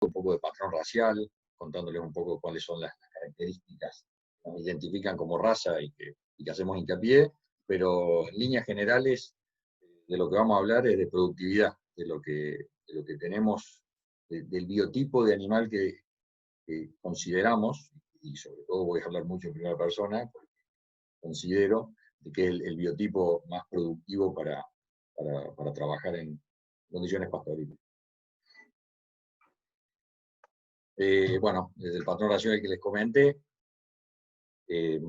un poco de patrón racial, contándoles un poco cuáles son las características que nos identifican como raza y que hacemos hincapié, pero en líneas generales de lo que vamos a hablar es de productividad, de lo que tenemos, del biotipo de animal que consideramos, y sobre todo voy a hablar mucho en primera persona, porque considero de que es el biotipo más productivo para trabajar en condiciones pastoriles. Bueno, desde el patrón racional que les comenté, eh,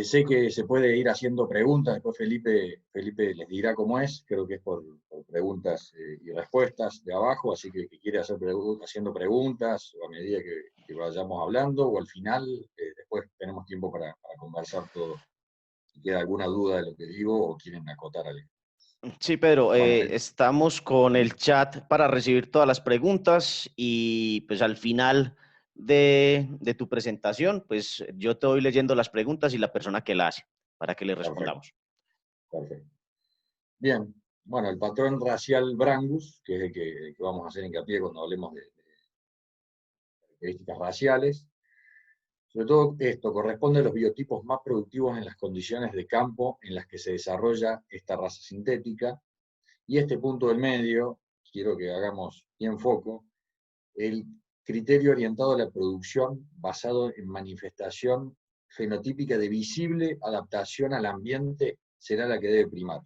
sé que se puede ir haciendo preguntas, después Felipe les dirá cómo es, creo que es por preguntas y respuestas de abajo, así que quiere hacer haciendo preguntas a medida que vayamos hablando, o al final, después tenemos tiempo para conversar todo. Si queda alguna duda de lo que digo o quieren acotar algo. Sí, Pedro, Bueno, estamos con el chat para recibir todas las preguntas y pues al final de tu presentación, pues yo te voy leyendo las preguntas y la persona que la hace para que le perfecto, respondamos. perfecto. Bien, bueno, el patrón racial Brangus, que es el que vamos a hacer hincapié cuando hablemos de características raciales. Sobre todo esto corresponde a los biotipos más productivos en las condiciones de campo en las que se desarrolla esta raza sintética. Y este punto del medio, quiero que hagamos bien foco, el criterio orientado a la producción basado en manifestación fenotípica de visible adaptación al ambiente será la que debe primar.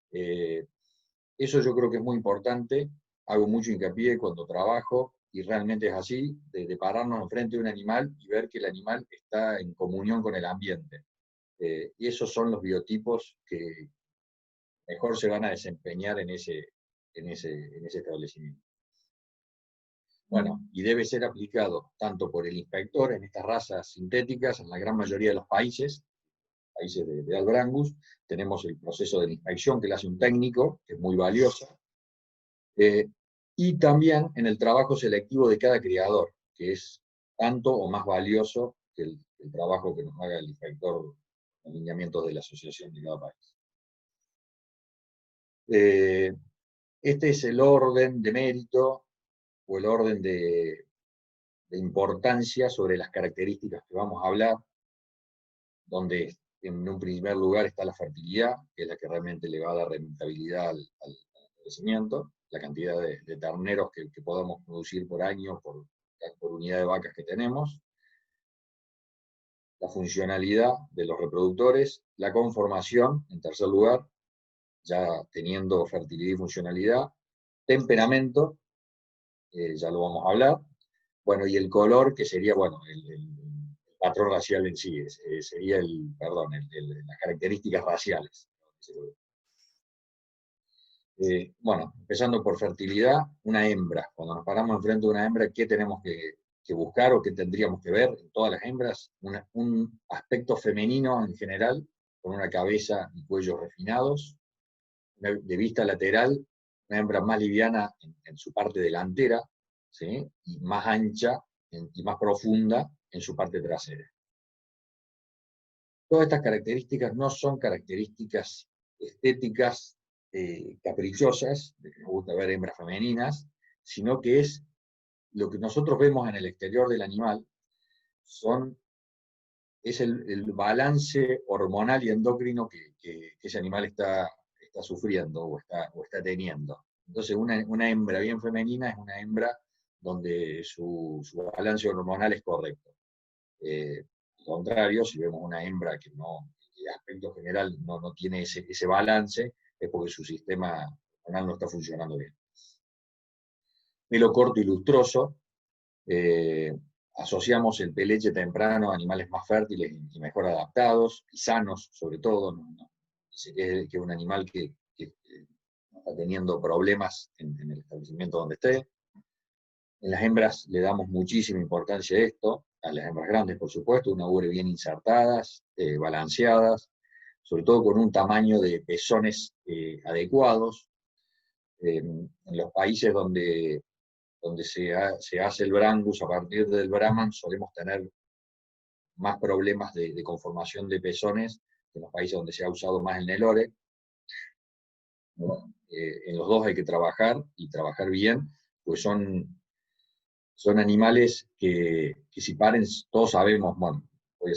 Eso yo creo que es muy importante, hago mucho hincapié cuando trabajo, y realmente es así, de pararnos enfrente de un animal y ver que el animal está en comunión con el ambiente. Y esos son los biotipos que mejor se van a desempeñar en ese establecimiento. Bueno, y debe ser aplicado tanto por el inspector en estas razas sintéticas, en la gran mayoría de los países de Albrangus, tenemos el proceso de la inspección que le hace un técnico, que es muy valioso, y también en el trabajo selectivo de cada criador, que es tanto o más valioso que el trabajo que nos haga el inspector de alineamientos de la asociación de cada país. Este es el orden de mérito o el orden de importancia sobre las características que vamos a hablar, donde en un primer lugar está la fertilidad, que es la que realmente le va a dar rentabilidad al crecimiento, la cantidad de terneros que podamos producir por año, por unidad de vacas que tenemos, la funcionalidad de los reproductores, la conformación, en tercer lugar, ya teniendo fertilidad y funcionalidad, temperamento, ya lo vamos a hablar, bueno, y el color, que sería, bueno, el patrón racial en sí, sería las características raciales. Bueno, empezando por fertilidad, una hembra. Cuando nos paramos enfrente de una hembra, ¿qué tenemos que buscar o qué tendríamos que ver en todas las hembras? Un aspecto femenino en general, con una cabeza y cuello refinados, de vista lateral, una hembra más liviana en su parte delantera, ¿sí? Y más ancha y más profunda en su parte trasera. Todas estas características no son características estéticas caprichosas, de que nos gusta ver hembras femeninas, sino que es lo que nosotros vemos en el exterior del animal, es el balance hormonal y endocrino que ese animal está sufriendo o está teniendo. Entonces, una hembra bien femenina es una hembra donde su balance hormonal es correcto. Al contrario, si vemos una hembra que de aspecto general no tiene ese balance, es porque su sistema hormonal no está funcionando bien. Pelo corto y lustroso, asociamos el peleche temprano a animales más fértiles y mejor adaptados, y sanos sobre todo. Dice que es un animal que no está teniendo problemas en el establecimiento donde esté. En las hembras le damos muchísima importancia a esto, a las hembras grandes, por supuesto, una ubre bien insertadas, balanceadas, sobre todo con un tamaño de pezones adecuados. En los países donde se hace el Brangus, a partir del Brahman, solemos tener más problemas de conformación de pezones que en los países donde se ha usado más el Nelore. ¿no? En los dos hay que trabajar, y trabajar bien, pues son animales que si paren, todos sabemos, bueno, voy a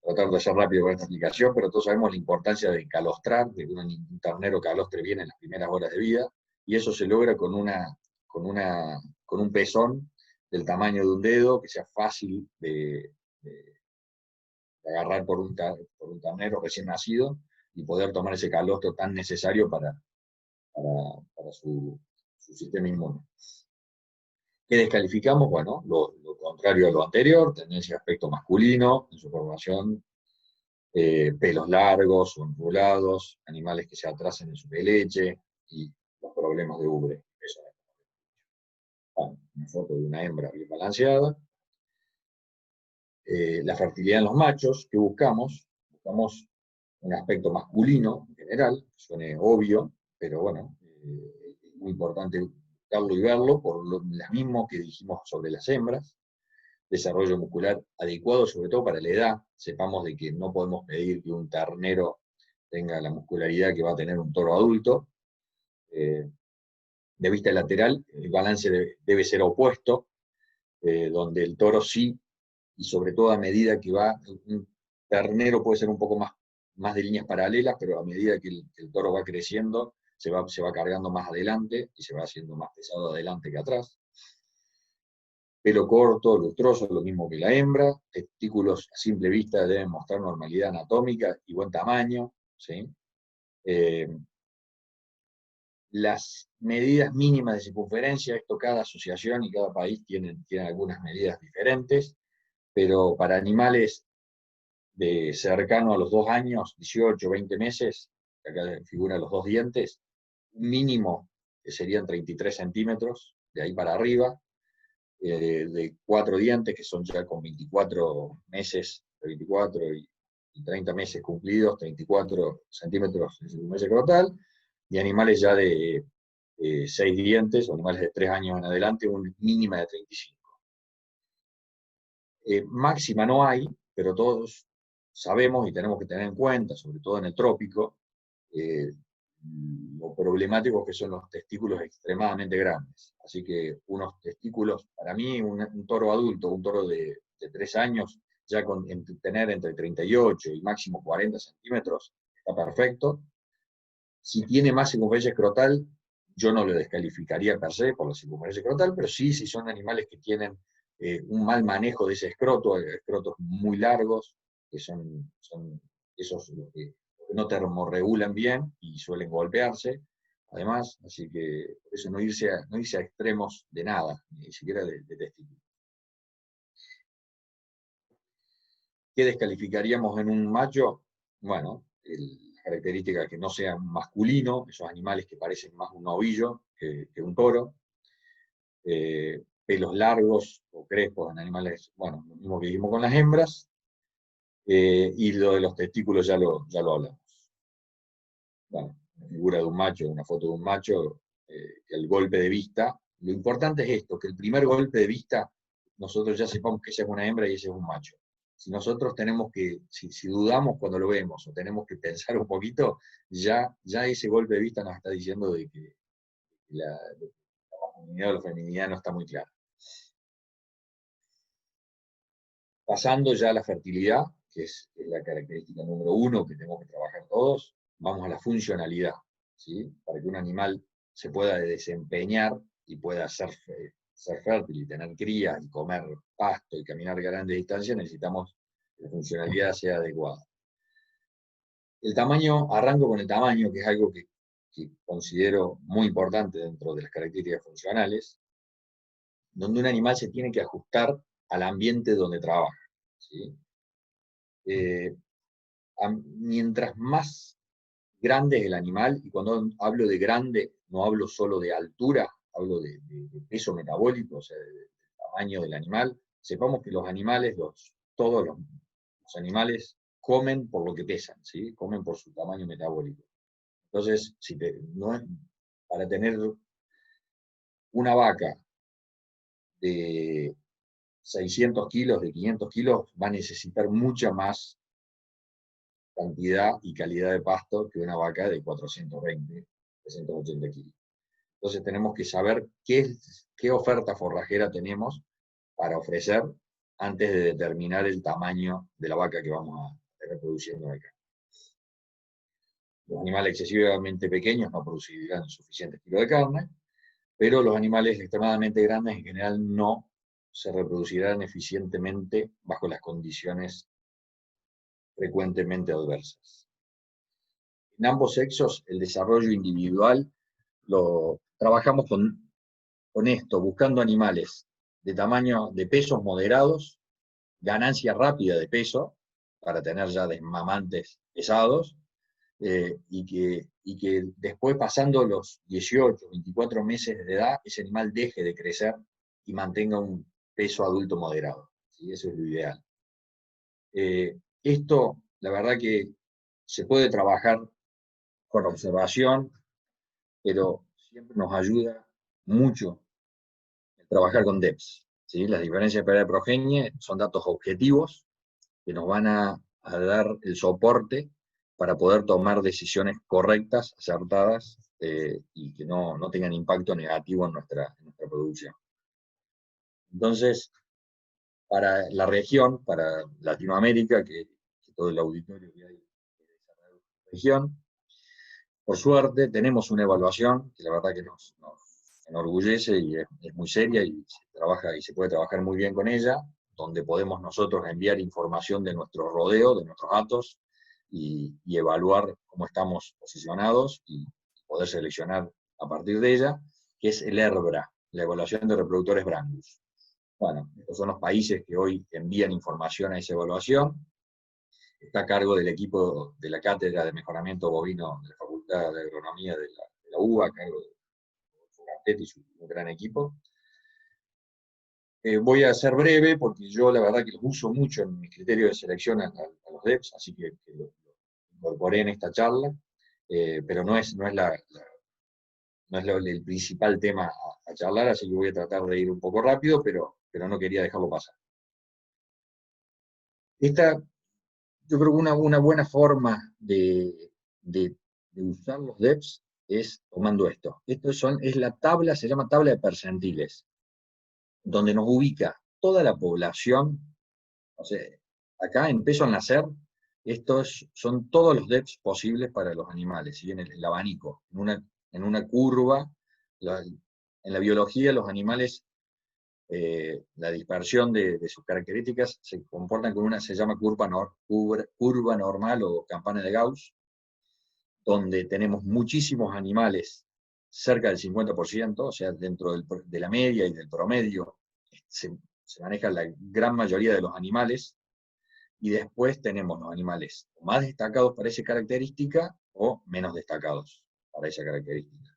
tratar de hacer rápido con esta explicación, pero todos sabemos la importancia de calostrar, de que un ternero calostre bien en las primeras horas de vida, y eso se logra con un pezón del tamaño de un dedo, que sea fácil de agarrar por un ternero recién nacido, y poder tomar ese calostro tan necesario para su sistema inmune. ¿Qué descalificamos? Bueno, lo contrario a lo anterior, tendencia a aspecto masculino en su formación, pelos largos o enrulados, animales que se atrasen en su peleche y los problemas de ubre. Eso es. Bueno, una foto de una hembra bien balanceada. La fertilidad en los machos, ¿qué buscamos? Buscamos un aspecto masculino en general, que suene obvio, pero bueno, es muy importante buscarlo y verlo por lo mismo que dijimos sobre las hembras. Desarrollo muscular adecuado, sobre todo para la edad. Sepamos de que no podemos pedir que un ternero tenga la muscularidad que va a tener un toro adulto. De vista lateral, el balance debe ser opuesto, donde el toro sí, y sobre todo a medida que va, un ternero puede ser un poco más de líneas paralelas, pero a medida que el toro va creciendo, se va cargando más adelante y se va haciendo más pesado adelante que atrás. Pelo corto, lustroso, lo mismo que la hembra. Testículos a simple vista deben mostrar normalidad anatómica y buen tamaño, ¿sí? Las medidas mínimas de circunferencia, esto cada asociación y cada país tienen algunas medidas diferentes, pero para animales de cercano a los 2 años, 18, 20 meses, acá figuran los 2 dientes, mínimo que serían 33 centímetros, de ahí para arriba, de 4 dientes, que son ya con 24 meses, 24 y 30 meses cumplidos, 34 centímetros en su mesa crotal, y animales ya de 6 dientes, o animales de 3 años en adelante, un mínima de 35. Máxima no hay, pero todos sabemos y tenemos que tener en cuenta, sobre todo en el trópico, lo problemáticos que son los testículos extremadamente grandes. Así que unos testículos, para mí, un toro adulto, un toro de 3 años, ya tener entre 38 y máximo 40 centímetros, está perfecto. Si tiene más circunferencia escrotal, yo no lo descalificaría per se por la circunferencia escrotal, pero sí si son animales que tienen un mal manejo de ese escroto, escrotos muy largos, que son esos que no termorregulan bien y suelen golpearse, además, así que por eso no irse a extremos de nada, ni siquiera de testículos. ¿Qué descalificaríamos en un macho? Bueno, la característica es que no sea masculino, esos animales que parecen más un novillo que un toro, pelos largos o crespos en animales, bueno, lo mismo que dijimos con las hembras, y lo de los testículos ya lo hablamos. Bueno, una figura de un macho, una foto de un macho, el golpe de vista. Lo importante es esto, que el primer golpe de vista nosotros ya sepamos que esa es una hembra y ese es un macho. Si nosotros tenemos que, si dudamos cuando lo vemos o tenemos que pensar un poquito, ya ese golpe de vista nos está diciendo de que la masculinidad o la feminidad no está muy clara. Pasando ya a la fertilidad, que es la característica número 1 que tenemos que trabajar todos, vamos a la funcionalidad, ¿sí? Para que un animal se pueda desempeñar y pueda ser fértil y tener crías y comer pasto y caminar grandes distancias, necesitamos que la funcionalidad sea adecuada. El tamaño, arranco con el tamaño, que es algo que considero muy importante dentro de las características funcionales, donde un animal se tiene que ajustar al ambiente donde trabaja, ¿sí? Mientras más grande es el animal, y cuando hablo de grande, no hablo solo de altura, hablo de peso metabólico, o sea, del tamaño del animal, sepamos que los animales, todos los animales comen por lo que pesan, ¿sí? Comen por su tamaño metabólico. Entonces, para tener una vaca de 600 kilos, de 500 kilos, va a necesitar mucha más cantidad y calidad de pasto que una vaca de 420 380 kilos. Entonces tenemos que saber qué oferta forrajera tenemos para ofrecer antes de determinar el tamaño de la vaca que vamos a estar reproduciendo acá. Los animales excesivamente pequeños no producirán suficientes kilos de carne, pero los animales extremadamente grandes en general no se reproducirán eficientemente bajo las condiciones frecuentemente adversas. En ambos sexos, el desarrollo individual lo trabajamos con esto, buscando animales de tamaño, de pesos moderados, ganancia rápida de peso, para tener ya desmamantes pesados, y que después, pasando los 18, 24 meses de edad, ese animal deje de crecer y mantenga un peso adulto moderado. ¿Sí? Eso es lo ideal. Esto, la verdad que se puede trabajar con observación, pero siempre nos ayuda mucho trabajar con DEPS. ¿Sí? Las diferencias de pérdida de progenie son datos objetivos que nos van a dar el soporte para poder tomar decisiones correctas, acertadas, y que no tengan impacto negativo en nuestra producción. Entonces, para la región, para Latinoamérica, que todo el auditorio que hay de esa región, por suerte tenemos una evaluación que la verdad que nos enorgullece y es muy seria y se puede trabajar muy bien con ella, donde podemos nosotros enviar información de nuestro rodeo, de nuestros datos, y evaluar cómo estamos posicionados y poder seleccionar a partir de ella, que es el ERBRA, la evaluación de reproductores Brangus. Bueno, estos son los países que hoy envían información a esa evaluación. Está a cargo del equipo de la Cátedra de Mejoramiento Bovino de la Facultad de Agronomía de la UBA, a cargo de Gatete y su gran equipo. Voy a ser breve porque yo la verdad que los uso mucho en mis criterios de selección a los DEPs, así que lo incorporé en esta charla, pero no es el principal tema a charlar, así que voy a tratar de ir un poco rápido, pero no quería dejarlo pasar. Yo creo que una buena forma de usar los DEPs es tomando esto. Es la tabla, se llama tabla de percentiles, donde nos ubica toda la población. O sea, acá en peso al nacer, estos son todos los DEPs posibles para los animales, ¿sí? En el abanico, en una curva. En la biología, los animales, la dispersión de sus características se comportan con se llama curva normal o campana de Gauss, donde tenemos muchísimos animales, cerca del 50%, o sea, dentro de la media y del promedio, se maneja la gran mayoría de los animales, y después tenemos los animales más destacados para esa característica o menos destacados para esa característica,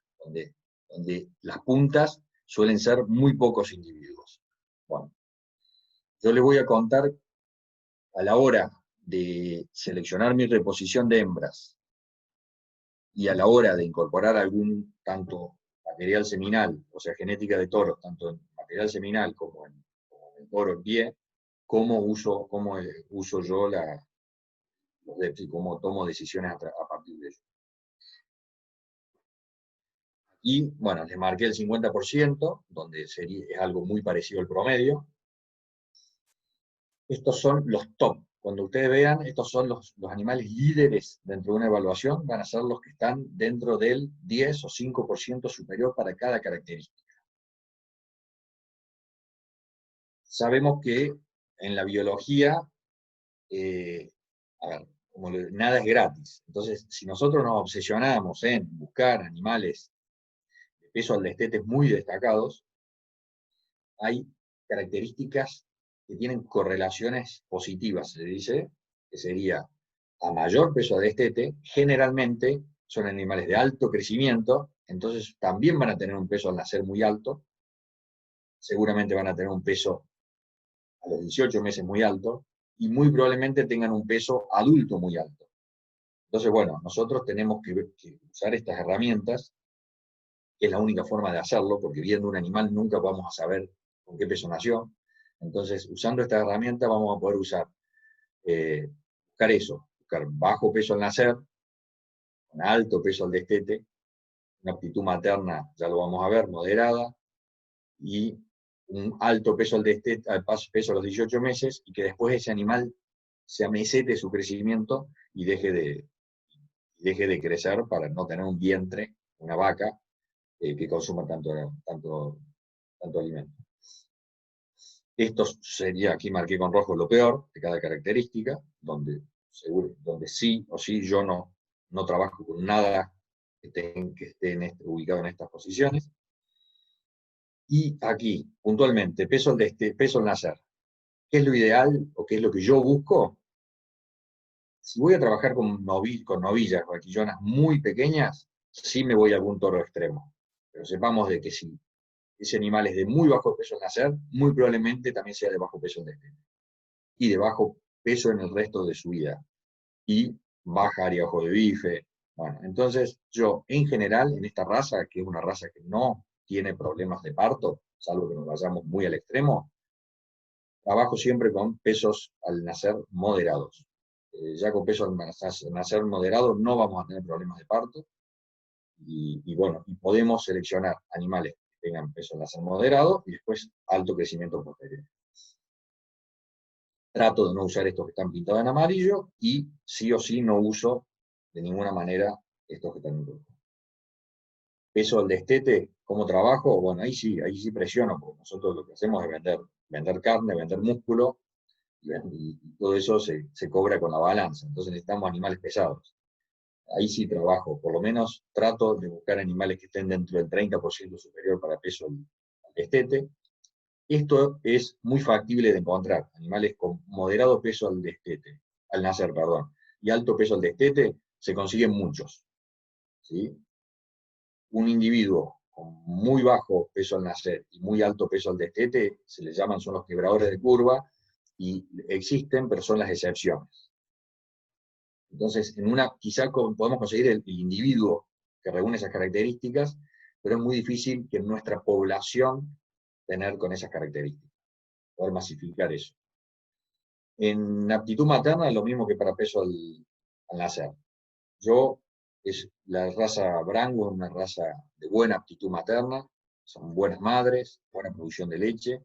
donde las puntas suelen ser muy pocos individuos. Bueno, yo les voy a contar, a la hora de seleccionar mi reposición de hembras y a la hora de incorporar algún tanto material seminal, o sea, genética de toros, tanto en material seminal como en el toro en pie, cómo uso yo los DEPs y cómo tomo decisiones a partir de ello. Y bueno, les marqué el 50%, donde es algo muy parecido al promedio. Estos son los top. Cuando ustedes vean, estos son los animales líderes dentro de una evaluación, van a ser los que están dentro del 10 o 5% superior para cada característica. Sabemos que en la biología, nada es gratis. Entonces, si nosotros nos obsesionamos en buscar animales de peso al destete muy destacados, hay características que tienen correlaciones positivas, se dice, que sería a mayor peso de destete, generalmente son animales de alto crecimiento, entonces también van a tener un peso al nacer muy alto, seguramente van a tener un peso a los 18 meses muy alto, y muy probablemente tengan un peso adulto muy alto. Entonces, bueno, nosotros tenemos que usar estas herramientas, que es la única forma de hacerlo, porque viendo un animal nunca vamos a saber con qué peso nació. Entonces, usando esta herramienta vamos a poder buscar bajo peso al nacer, con alto peso al destete, una aptitud materna, ya lo vamos a ver, moderada, y un alto peso peso a los 18 meses, y que después ese animal se amesete su crecimiento y deje de crecer para no tener un vientre, una vaca, que consuma tanto alimento. Esto sería, aquí marqué con rojo lo peor de cada característica, donde sí o sí yo no trabajo con nada que esté ubicado en estas posiciones. Y aquí, puntualmente, peso al nacer. ¿Qué es lo ideal o qué es lo que yo busco? Si voy a trabajar con novillas o vaquillonas muy pequeñas, sí me voy a algún toro extremo. Pero sepamos de que si ese animal es de muy bajo peso al nacer, muy probablemente también sea de bajo peso en destete. Y de bajo peso en el resto de su vida. Y baja área ojo de bife. Bueno, entonces yo, en general, en esta raza, que es una raza que no tiene problemas de parto, salvo que nos vayamos muy al extremo, trabajo siempre con pesos al nacer moderados. Ya con pesos al nacer moderados no vamos a tener problemas de parto, y bueno, y podemos seleccionar animales que tengan peso al nacer moderado y después alto crecimiento posterior. Trato de no usar estos que están pintados en amarillo, y sí o sí no uso de ninguna manera estos que están en rojo. Peso al destete, ¿cómo trabajo? Bueno, ahí sí presiono, porque nosotros lo que hacemos es vender carne, vender músculo, y todo eso se cobra con la balanza. Entonces necesitamos animales pesados. Ahí sí trabajo, por lo menos trato de buscar animales que estén dentro del 30% superior para peso al destete. Esto es muy factible de encontrar, animales con moderado peso al nacer, y alto peso al destete, se consiguen muchos. ¿Sí? Un individuo con muy bajo peso al nacer y muy alto peso al destete, son los quebradores de curva, y existen, pero son las excepciones. Entonces, quizá podemos conseguir el individuo que reúne esas características, pero es muy difícil que en nuestra población tener con esas características, poder masificar eso. En aptitud materna es lo mismo que para peso al nacer. La raza Brango es una raza de buena aptitud materna, son buenas madres, buena producción de leche.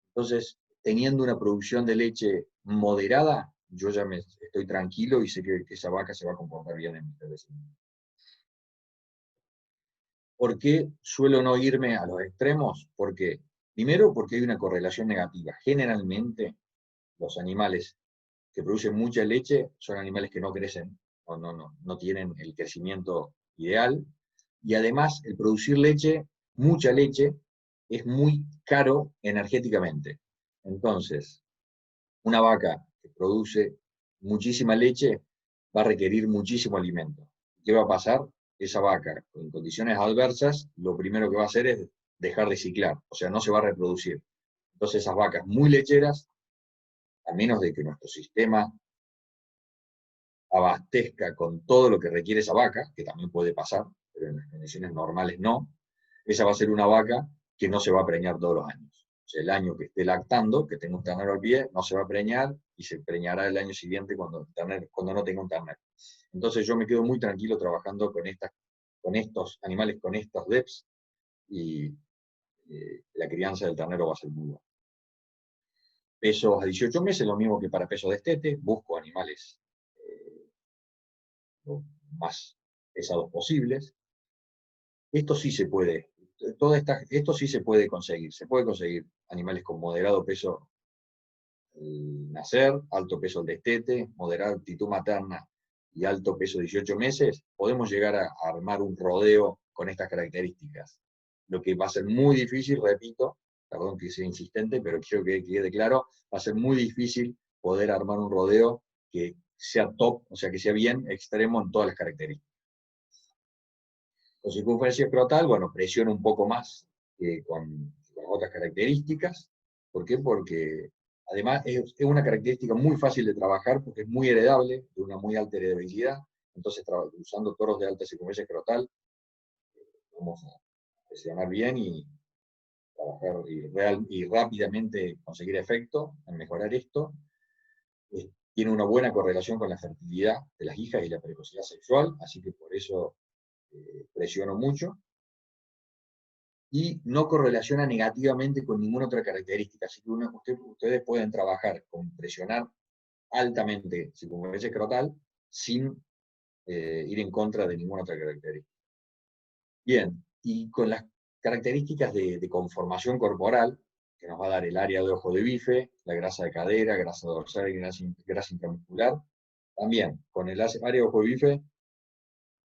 Entonces, teniendo una producción de leche moderada, yo ya estoy tranquilo y sé que esa vaca se va a comportar bien en mi establecimiento. ¿Por qué suelo no irme a los extremos? Primero, porque hay una correlación negativa. Generalmente, los animales que producen mucha leche son animales que no crecen, o no tienen el crecimiento ideal, y además el producir mucha leche, es muy caro energéticamente. Entonces, una vaca que produce muchísima leche va a requerir muchísimo alimento. ¿Qué va a pasar? Esa vaca, en condiciones adversas, lo primero que va a hacer es dejar de ciclar, o sea, no se va a reproducir. Entonces esas vacas muy lecheras, a menos de que nuestro sistema abastezca con todo lo que requiere esa vaca, que también puede pasar, pero en las condiciones normales no, esa va a ser una vaca que no se va a preñar todos los años. O sea, el año que esté lactando, que tenga un ternero al pie, no se va a preñar, y se preñará el año siguiente cuando no tenga un ternero. Entonces yo me quedo muy tranquilo trabajando con estos animales, con estos DEPs, y la crianza del ternero va a ser muy buena. Pesos a 18 meses, lo mismo que para peso de destete, busco animales lo más pesados posibles. Esto sí se puede, esto sí se puede conseguir. Se puede conseguir animales con moderado peso al nacer, alto peso al destete, moderada aptitud materna y alto peso 18 meses. Podemos llegar a armar un rodeo con estas características. Lo que va a ser muy difícil, repito, perdón que sea insistente, pero quiero que quede claro, va a ser muy difícil poder armar un rodeo que sea top, o sea, que sea bien extremo en todas las características. Con circunferencia escrotal, bueno, presiona un poco más con otras características. ¿Por qué? Porque además es una característica muy fácil de trabajar, porque es muy heredable, de una muy alta heredabilidad. Entonces, usando toros de alta circunferencia escrotal, vamos a presionar bien y trabajar y rápidamente conseguir efecto en mejorar esto. Tiene una buena correlación con la fertilidad de las hijas y la precocidad sexual, así que por eso presiono mucho. y no correlaciona negativamente con ninguna otra característica. Así que ustedes pueden trabajar con presionar altamente circunferencia escrotal sin ir en contra de ninguna otra característica. Bien, y con las características de conformación corporal, que nos va a dar el área de ojo de bife, la grasa de cadera, grasa dorsal y grasa intramuscular, también con el área de ojo de bife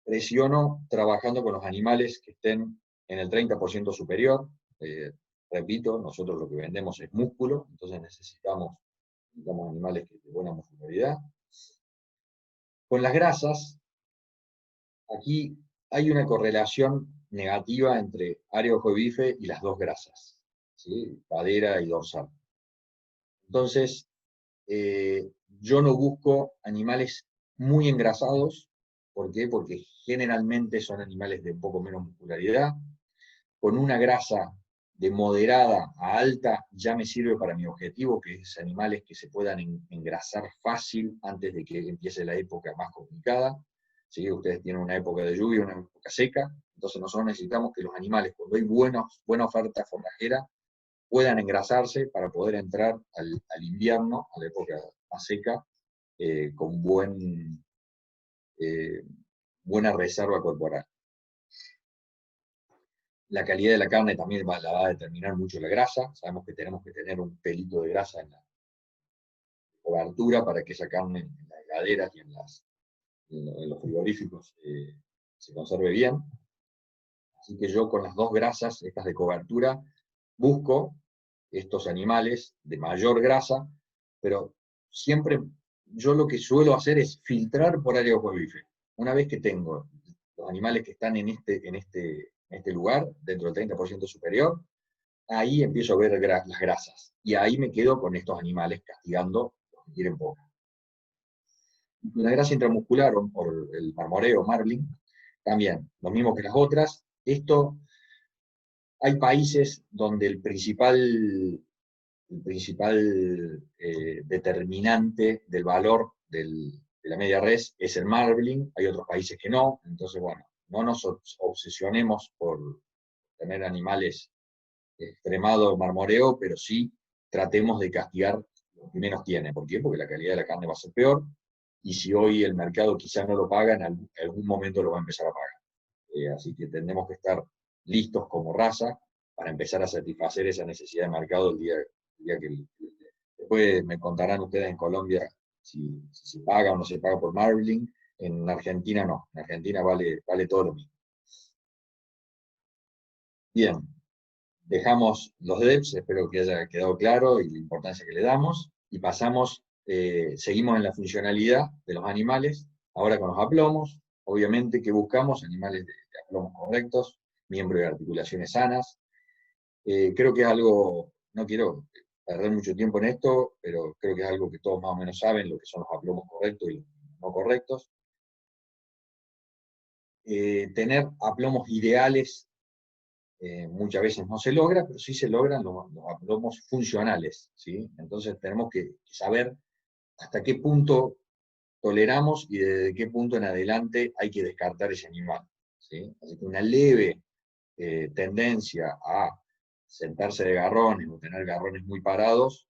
presiono trabajando con los animales que estén en el 30% superior. Repito, nosotros lo que vendemos es músculo, entonces necesitamos animales de buena muscularidad. Con las grasas, aquí hay una correlación negativa entre área de ojo de bife y las dos grasas, ¿sí? Cadera y dorsal. Entonces, yo no busco animales muy engrasados. ¿Por qué? Porque generalmente son animales de un poco menos muscularidad. Con una grasa de moderada a alta ya me sirve para mi objetivo, que es animales que se puedan engrasar fácil antes de que empiece la época más complicada. ¿Sí? Ustedes tienen una época de lluvia, una época seca, entonces nosotros necesitamos que los animales, cuando hay buena oferta forrajera, puedan engrasarse para poder entrar al invierno, a la época más seca, con buena reserva corporal. La calidad de la carne también la va a determinar mucho la grasa. Sabemos que tenemos que tener un pelito de grasa en la cobertura para que esa carne en las heladeras y en los frigoríficos se conserve bien. Así que yo con las dos grasas, estas de cobertura, busco estos animales de mayor grasa, pero siempre yo lo que suelo hacer es filtrar por área de ojo de bife. Una vez que tengo los animales que están en este lugar, dentro del 30% superior, ahí empiezo a ver las grasas. Y ahí me quedo con estos animales castigando los que quieren poco. La grasa intramuscular o el marmoreo, marbling, también, lo mismo que las otras. Hay países donde el principal determinante del valor de la media res es el marbling, hay otros países que no, entonces bueno, no nos obsesionemos por tener animales extremado marmoreo, pero sí tratemos de castigar lo que menos tiene. ¿Por qué? Porque la calidad de la carne va a ser peor, y si hoy el mercado quizá no lo paga, en algún momento lo va a empezar a pagar. Así que tenemos que estar listos como raza para empezar a satisfacer esa necesidad de mercado el día que... Después me contarán ustedes en Colombia si se paga o no se paga por marbling. En Argentina no, en Argentina vale todo lo mismo. Bien, dejamos los DEPs, espero que haya quedado claro y la importancia que le damos, y pasamos, seguimos en la funcionalidad de los animales, ahora con los aplomos. Obviamente que buscamos animales de aplomos correctos, miembros de articulaciones sanas. Creo que es algo, no quiero perder mucho tiempo en esto, pero creo que es algo que todos más o menos saben, lo que son los aplomos correctos y los no correctos. Tener aplomos ideales muchas veces no se logra, pero sí se logran los aplomos funcionales, ¿sí? Entonces tenemos que saber hasta qué punto toleramos y desde qué punto en adelante hay que descartar ese animal, ¿sí? Así que una leve tendencia a sentarse de garrones o tener garrones muy parados,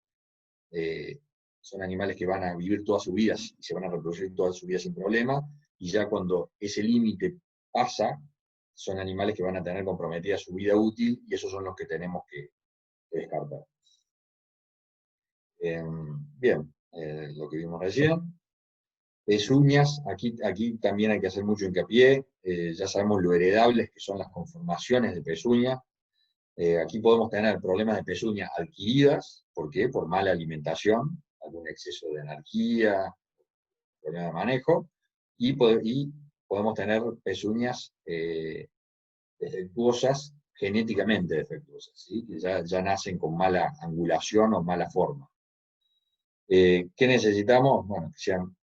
son animales que van a vivir toda su vida y se van a reproducir toda su vida sin problema, y ya cuando ese límite pasa, son animales que van a tener comprometida su vida útil, y esos son los que tenemos que descartar. Bien, lo que vimos recién. Pezuñas, aquí también hay que hacer mucho hincapié, ya sabemos lo heredables que son las conformaciones de pezuña. Aquí podemos tener problemas de pezuña adquiridas. ¿Por qué? Por mala alimentación, algún exceso de energía, problema de manejo, y podemos tener pezuñas defectuosas, genéticamente defectuosas, ¿sí? Que ya nacen con mala angulación o mala forma. ¿Qué necesitamos? Bueno, que sean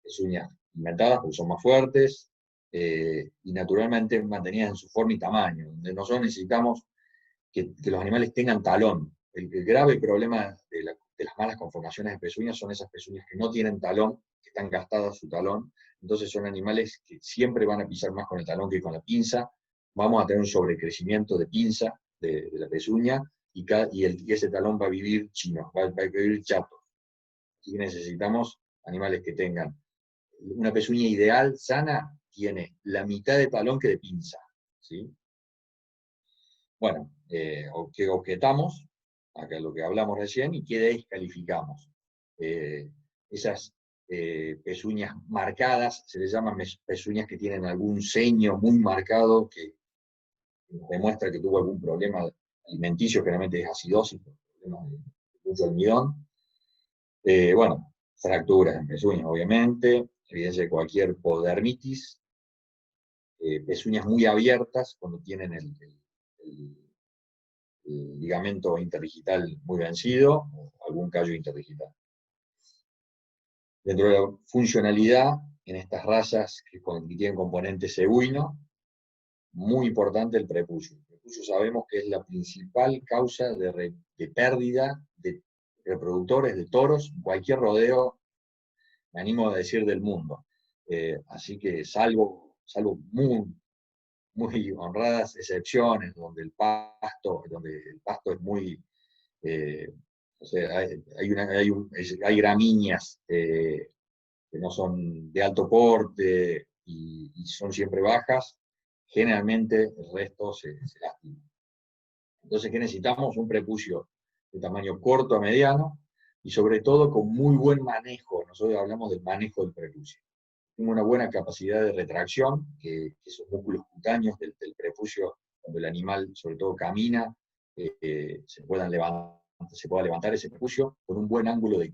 pezuñas inventadas porque son más fuertes, y naturalmente mantenidas en su forma y tamaño, donde nosotros necesitamos que los animales tengan talón. El grave problema de las malas conformaciones de pezuñas son esas pezuñas que no tienen talón, que están gastadas su talón. Entonces son animales que siempre van a pisar más con el talón que con la pinza, vamos a tener un sobrecrecimiento de pinza de la pezuña, y ese talón va a vivir chino, va a vivir chato. Así que necesitamos animales que tengan una pezuña ideal, sana, tiene la mitad de talón que de pinza, ¿sí? Bueno, ¿qué objetamos? Acá es lo que hablamos recién, y qué descalificamos. Esas pezuñas marcadas, se les llaman pezuñas que tienen algún ceño muy marcado, que demuestra que tuvo algún problema alimenticio, generalmente es acidosis, problemas de mucho almidón. Bueno, fracturas en pezuñas, obviamente, evidencia de cualquier podermitis, pezuñas muy abiertas, cuando tienen el ligamento interdigital muy vencido, o algún callo interdigital. Dentro de la funcionalidad, en estas razas que tienen componente cebuino, muy importante el prepucio. El prepucio sabemos que es la principal causa de pérdida de reproductores de toros en cualquier rodeo, me animo a decir, del mundo. Así que salvo muy, muy honradas excepciones, donde el pasto es muy, o sea, hay gramíneas que no son de alto porte y son siempre bajas, generalmente el resto se lastima. Entonces, ¿qué necesitamos? Un prepucio de tamaño corto a mediano, y sobre todo con muy buen manejo. Nosotros hablamos del manejo del prepucio. Tiene una buena capacidad de retracción, que esos músculos cutáneos del prepucio, cuando el animal sobre todo camina, se pueda levantar ese prepucio con un buen ángulo de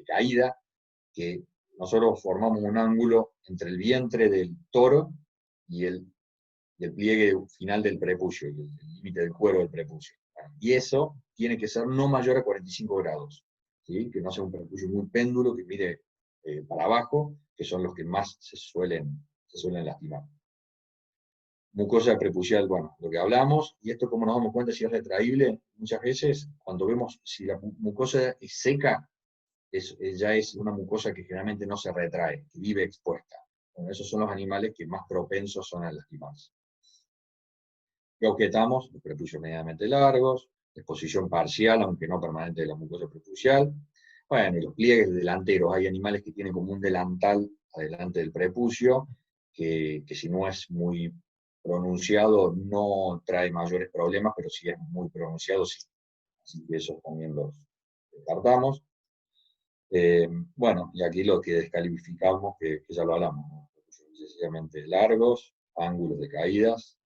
caída, que nosotros formamos un ángulo entre el vientre del toro y el pliegue final del prepucio, y el límite del cuero del prepucio. Y eso tiene que ser no mayor a 45 grados, ¿sí? Que no sea un prepucio muy péndulo, que mire para abajo, que son los que más se suelen lastimar. Mucosa prepucial, bueno, lo que hablamos, y esto como nos damos cuenta si es retraíble, muchas veces cuando vemos si la mucosa es seca, ya es una mucosa que generalmente no se retrae, que vive expuesta. Bueno, esos son los animales que más propensos son a lastimarse. ¿Qué objetamos? Los prepucios medianamente largos, exposición parcial, aunque no permanente, de la mucosa prepucial. Bueno, y los pliegues delanteros. Hay animales que tienen como un delantal adelante del prepucio, que si no es muy pronunciado no trae mayores problemas, pero si es muy pronunciado, sí. Así que esos también los descartamos. Bueno, y aquí lo que descalificamos, que ya lo hablamos, ¿no? Excesivamente largos, ángulos de caídas,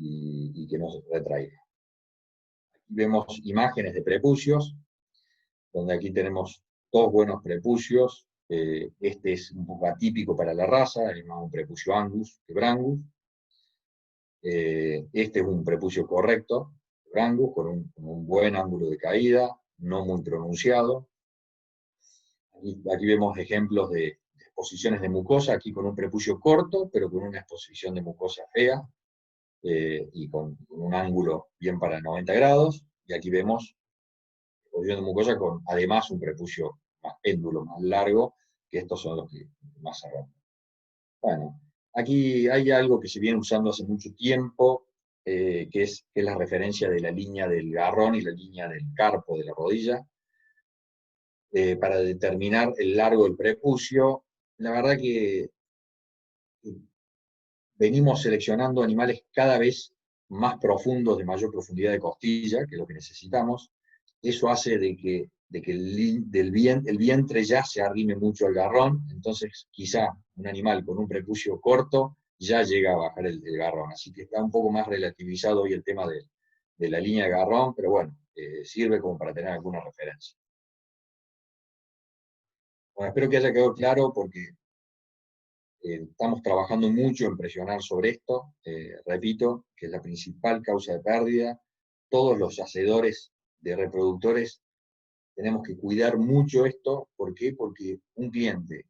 y que no se retraiga. Aquí vemos imágenes de prepucios, donde aquí tenemos dos buenos prepucios. Este es un poco atípico para la raza, es más un prepucio Angus que Brangus. Este es un prepucio correcto, Brangus, con un buen ángulo de caída, no muy pronunciado. Aquí vemos ejemplos de exposiciones de mucosa, aquí con un prepucio corto, pero con una exposición de mucosa fea, y con un ángulo bien para 90 grados, y aquí vemos exposición de mucosa con además un prepucio más péndulo, más largo, que estos son los que más se rompen. Bueno, aquí hay algo que se viene usando hace mucho tiempo, que es la referencia de la línea del garrón y la línea del carpo de la rodilla, para determinar el largo del prepucio. La verdad que venimos seleccionando animales cada vez más profundos, de mayor profundidad de costilla, que es lo que necesitamos. Eso hace de que el vientre ya se arrime mucho al garrón, entonces quizá un animal con un prepucio corto ya llega a bajar el garrón. Así que está un poco más relativizado hoy el tema de la línea de garrón, pero bueno, sirve como para tener alguna referencia. Bueno, espero que haya quedado claro, porque estamos trabajando mucho en presionar sobre esto. Repito, que es la principal causa de pérdida. Todos los hacedores de reproductores tenemos que cuidar mucho esto. ¿Por qué? Porque un cliente,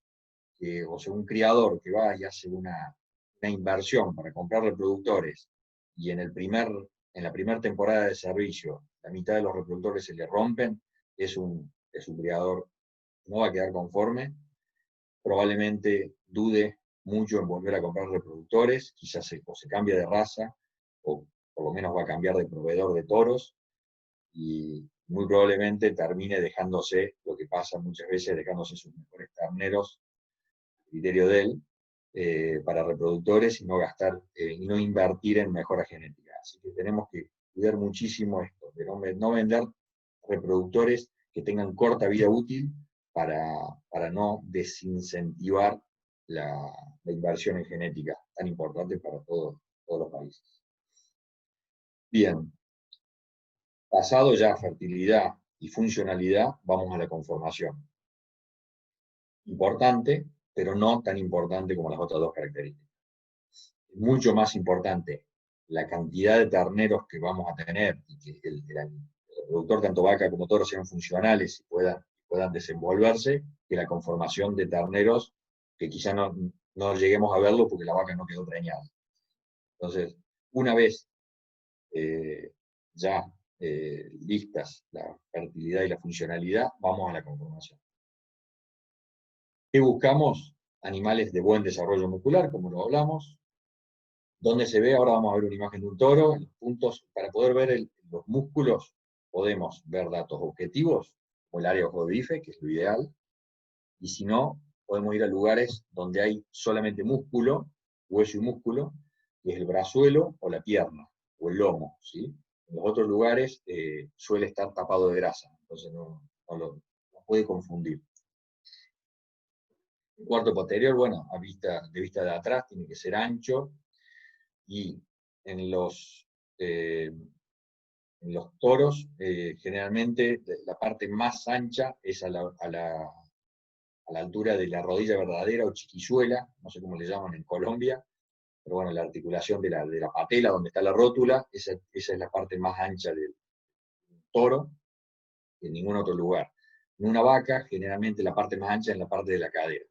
o sea, un criador que va y hace una inversión para comprar reproductores, y en la primera temporada de servicio la mitad de los reproductores se le rompen, es un criador que no va a quedar conforme, probablemente dude mucho en volver a comprar reproductores, quizás o se cambia de raza, o por lo menos va a cambiar de proveedor de toros, y muy probablemente termine dejándose, lo que pasa muchas veces, dejándose sus mejores terneros, a criterio de él, para reproductores y no gastar, y no invertir en mejora genética. Así que tenemos que cuidar muchísimo esto, de no vender reproductores que tengan corta vida útil para no desincentivar la inversión en genética, tan importante para todos los países. Bien, pasado ya fertilidad y funcionalidad, vamos a la conformación. Importante, pero no tan importante como las otras dos características. Es mucho más importante la cantidad de terneros que vamos a tener y que el reproductor, tanto vaca como toro, sean funcionales y puedan desenvolverse, que la conformación de terneros, que quizá no lleguemos a verlo porque la vaca no quedó preñada. Entonces, una vez ya listas la fertilidad y la funcionalidad, vamos a la conformación. ¿Qué buscamos? Animales de buen desarrollo muscular, como lo hablamos. ¿Dónde se ve? Ahora vamos a ver una imagen de un toro. En los puntos, para poder ver los músculos, podemos ver datos objetivos, como el área ojo de bife, que es lo ideal. Y si no, podemos ir a lugares donde hay solamente músculo, hueso y músculo, que es el brazuelo o la pierna, o el lomo, ¿sí? En los otros lugares suele estar tapado de grasa, entonces no puede confundir. El cuarto posterior, bueno, de vista de atrás, tiene que ser ancho, y en los toros, generalmente la parte más ancha es a la altura de la rodilla verdadera o chiquizuela, no sé cómo le llaman en Colombia, pero bueno, la articulación de la patela, donde está la rótula, esa es la parte más ancha del toro, que en ningún otro lugar. En una vaca, generalmente la parte más ancha es la parte de la cadera.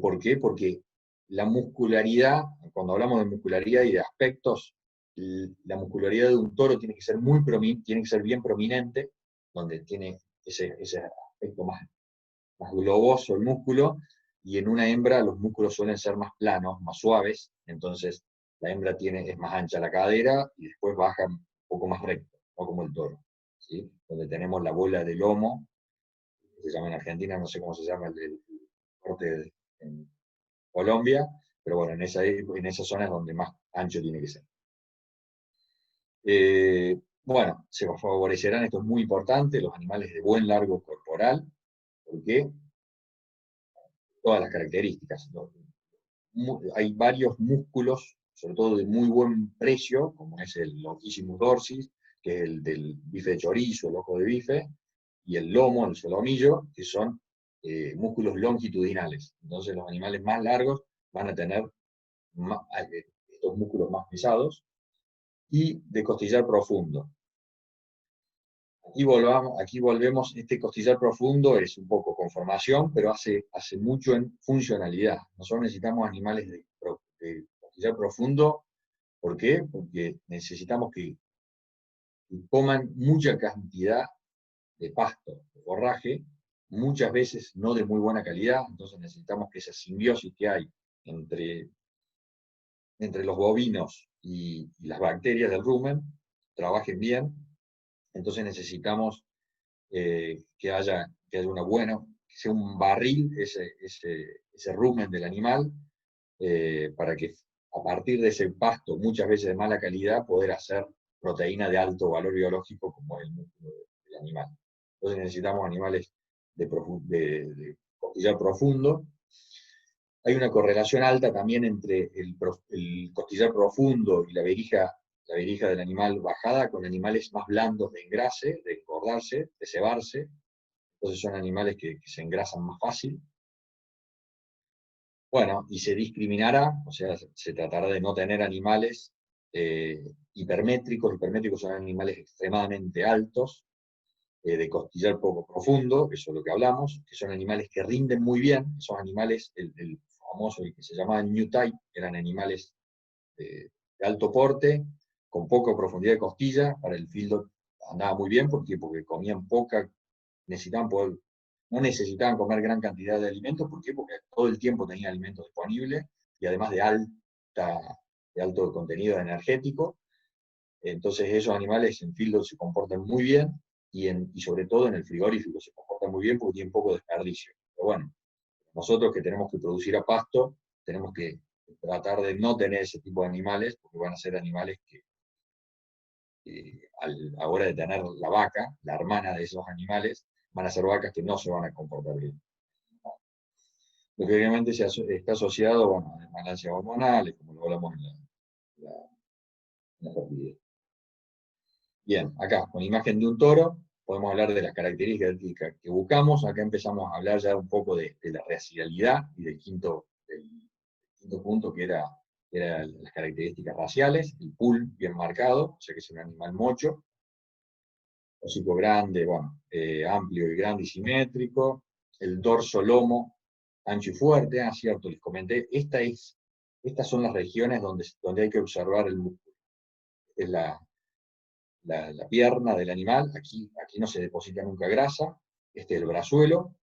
¿Por qué? Porque la muscularidad, cuando hablamos de muscularidad y de aspectos, la muscularidad de un toro tiene que ser bien prominente, donde tiene ese aspecto más globoso el músculo, y en una hembra los músculos suelen ser más planos, más suaves, entonces la hembra es más ancha la cadera y después baja un poco más recto, no como el toro, ¿sí? Donde tenemos la bola de lomo, que se llama en Argentina, no sé cómo se llama el corte en Colombia, pero bueno, en esa zona es donde más ancho tiene que ser. Bueno, se favorecerán, esto es muy importante, los animales de buen largo corporal, porque todas las características. Hay varios músculos, sobre todo de muy buen precio, como es el longissimus dorsis, que es el del bife de chorizo, el ojo de bife, y el lomo, el solomillo, que son músculos longitudinales. Entonces los animales más largos van a tener estos músculos más pesados, y de costillar profundo. Aquí volvemos, este costillar profundo es un poco conformación, pero hace mucho en funcionalidad. Nosotros necesitamos animales de costillar profundo. ¿Por qué? Porque necesitamos que coman mucha cantidad de pasto, de forraje, muchas veces no de muy buena calidad, entonces necesitamos que esa simbiosis que hay entre los bovinos y las bacterias del rumen trabajen bien. Entonces necesitamos que haya una buena, que sea un barril ese rumen del animal, para que a partir de ese pasto, muchas veces de mala calidad, poder hacer proteína de alto valor biológico como el músculo del animal. Entonces necesitamos animales de costillar profundo. Hay una correlación alta también entre el costillar profundo y la verija del animal bajada con animales más blandos de engrase, de engordarse, de cebarse. Entonces son animales que se engrasan más fácil. Bueno, y se discriminará, o sea, se tratará de no tener animales hipermétricos. Hipermétricos son animales extremadamente altos, de costillar poco profundo, eso es lo que hablamos, que son animales que rinden muy bien. Esos animales, el famoso, el que se llamaba New Type, eran animales de alto porte, con poca profundidad de costilla. Para el fieldo andaba muy bien, porque comían poca, necesitaban poder no necesitaban comer gran cantidad de alimentos. ¿Por qué? Porque todo el tiempo tenían alimentos disponibles, y además de alto contenido energético. Entonces esos animales en fieldo se comportan muy bien, y sobre todo en el frigorífico se comportan muy bien porque tienen poco desperdicio. Pero bueno, nosotros que tenemos que producir a pasto, tenemos que tratar de no tener ese tipo de animales, porque van a ser animales que a la hora de tener la vaca, la hermana de esos animales, van a ser vacas que no se van a comportar bien. Lo que obviamente está asociado, bueno, a desbalancias hormonales, como lo hablamos en la fertilidad. Bien, acá, con la imagen de un toro, podemos hablar de las características que buscamos. Acá empezamos a hablar ya un poco de la racialidad y del quinto punto, que era las características raciales. El pool bien marcado, o sea que es un animal mocho. Hocico grande, bueno, amplio y grande y simétrico. El dorso lomo ancho y fuerte. Ah, cierto, les comenté. Estas son las regiones donde hay que observar el músculo. Es la pierna del animal. Aquí no se deposita nunca grasa. Este es el brazuelo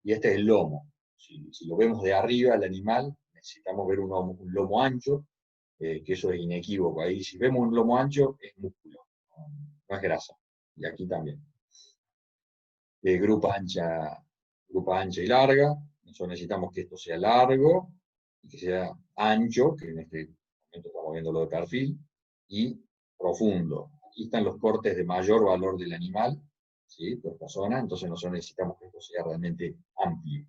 y este es el lomo. Si lo vemos de arriba, el animal, necesitamos ver un lomo ancho, que eso es inequívoco. Ahí, si vemos un lomo ancho, es músculo, no es grasa. Y aquí también. Grupa ancha y larga. Nosotros necesitamos que esto sea largo y que sea ancho, que en este momento estamos viéndolo de perfil, y profundo. Aquí están los cortes de mayor valor del animal, ¿sí? Por esta zona. Entonces nosotros necesitamos que esto sea realmente amplio.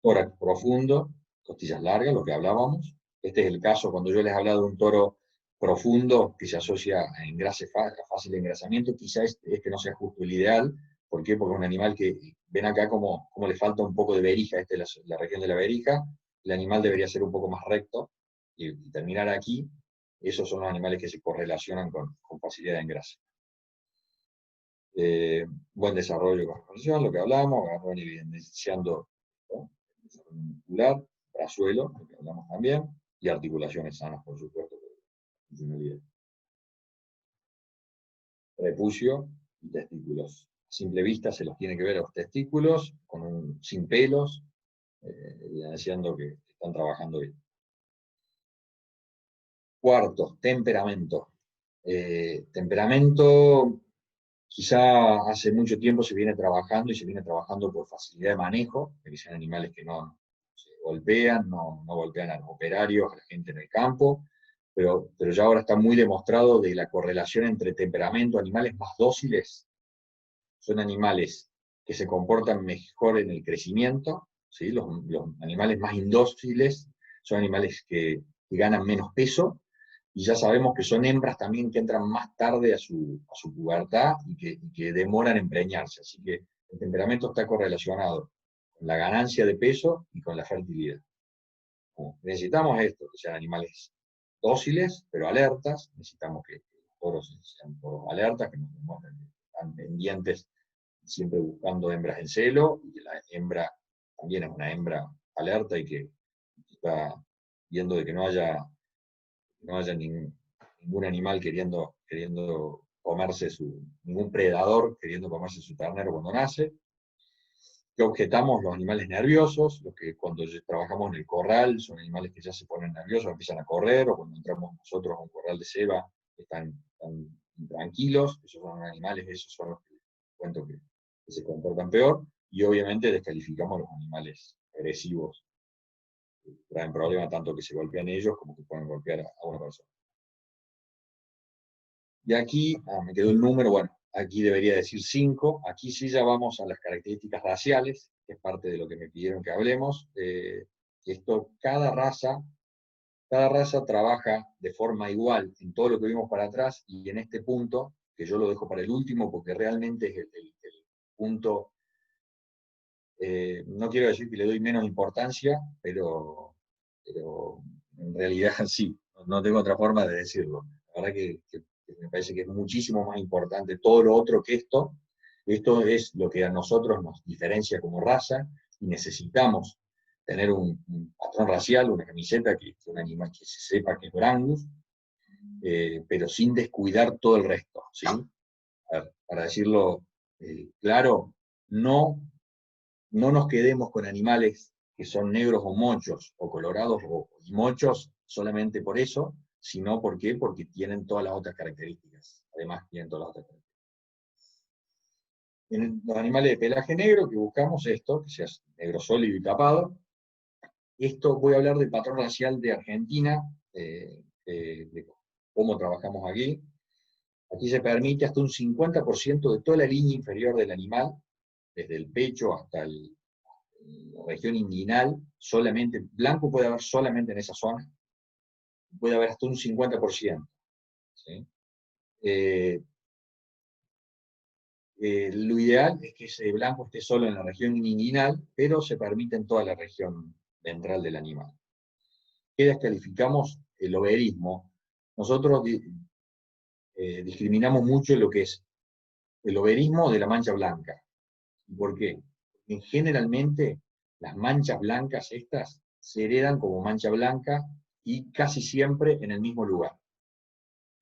Tórax profundo, costillas largas, lo que hablábamos. Este es el caso cuando yo les he hablado de un toro profundo que se asocia a fácil engrasamiento. Quizá este no sea justo el ideal. ¿Por qué? Porque es un animal que, ven acá como le falta un poco de verija. Esta es la región de la verija. El animal debería ser un poco más recto y terminar aquí. Esos son los animales que se correlacionan con facilidad de engrase. Buen desarrollo con expansión, lo que hablábamos, agarrón evidenciando, ¿no? Desarrollo muscular, brazuelo, lo que hablamos también, y articulaciones sanas, por supuesto. Prepucio y testículos. A simple vista se los tiene que ver a los testículos, sin pelos, evidenciando que están trabajando bien. Cuarto, temperamento. Temperamento, quizá hace mucho tiempo se viene trabajando por facilidad de manejo, de que sean animales que no se golpean, no golpean a los operarios, a la gente en el campo, pero ya ahora está muy demostrado de la correlación entre temperamento. Animales más dóciles son animales que se comportan mejor en el crecimiento, ¿sí? Los animales más indóciles son animales que ganan menos peso, y ya sabemos que son hembras también que entran más tarde a su pubertad y que demoran en preñarse. Así que el temperamento está correlacionado con la ganancia de peso y con la fertilidad. Necesitamos esto, que sean animales dóciles, pero alertas. Necesitamos que los toros sean todos alertas, que nos demuestren que están pendientes, siempre buscando hembras en celo, y que la hembra también es una hembra alerta y que está viendo de que no haya ningún animal queriendo comerse ningún predador queriendo comerse su ternero cuando nace. Que objetamos los animales nerviosos, los que cuando trabajamos en el corral son animales que ya se ponen nerviosos, empiezan a correr, o cuando entramos nosotros a un corral de ceba están tranquilos. Esos son animales, esos son los que cuento que se comportan peor, y obviamente descalificamos a los animales agresivos, que traen problemas tanto que se golpean ellos como que pueden golpear a una persona. Y aquí, me quedó el número, bueno, aquí debería decir 5. Aquí sí ya vamos a las características raciales, que es parte de lo que me pidieron que hablemos. Cada raza trabaja de forma igual en todo lo que vimos para atrás, y en este punto, que yo lo dejo para el último porque realmente es el punto, no quiero decir que le doy menos importancia, pero en realidad sí, no tengo otra forma de decirlo. La verdad que me parece que es muchísimo más importante todo lo otro que esto. Esto es lo que a nosotros nos diferencia como raza, y necesitamos tener un patrón racial, una camiseta, que un animal que se sepa que es Brangus, pero sin descuidar todo el resto, ¿sí? A ver, para decirlo claro, no nos quedemos con animales que son negros o mochos, o colorados y mochos solamente por eso, sino ¿por qué? Porque tienen todas las otras características. Además, tienen todas las otras características. En los animales de pelaje negro que buscamos esto, que sea negro sólido y tapado. Esto voy a hablar del patrón racial de Argentina, de cómo trabajamos aquí. Aquí se permite hasta un 50% de toda la línea inferior del animal, desde el pecho hasta la región inguinal, solamente, blanco puede haber solamente en esa zona, puede haber hasta un 50%. ¿Sí? Lo ideal es que ese blanco esté solo en la región inguinal, pero se permite en toda la región ventral del animal. ¿Qué descalificamos? El obelismo. Nosotros discriminamos mucho lo que es el obelismo de la mancha blanca. ¿Por qué? Porque generalmente las manchas blancas estas se heredan como mancha blanca y casi siempre en el mismo lugar.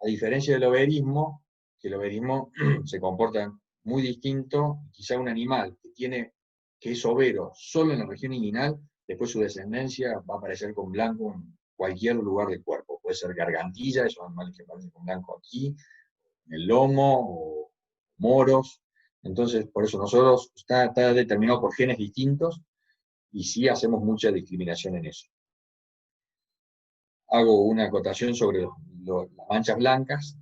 A diferencia del obelismo, que el obelismo se comporta muy distinto, quizá un animal que es overo solo en la región inguinal, después su descendencia va a aparecer con blanco en cualquier lugar del cuerpo. Puede ser gargantilla, esos animales que aparecen con blanco aquí, en el lomo, o moros. Entonces, por eso nosotros está determinado por genes distintos y sí hacemos mucha discriminación en eso. Hago una acotación sobre las manchas blancas,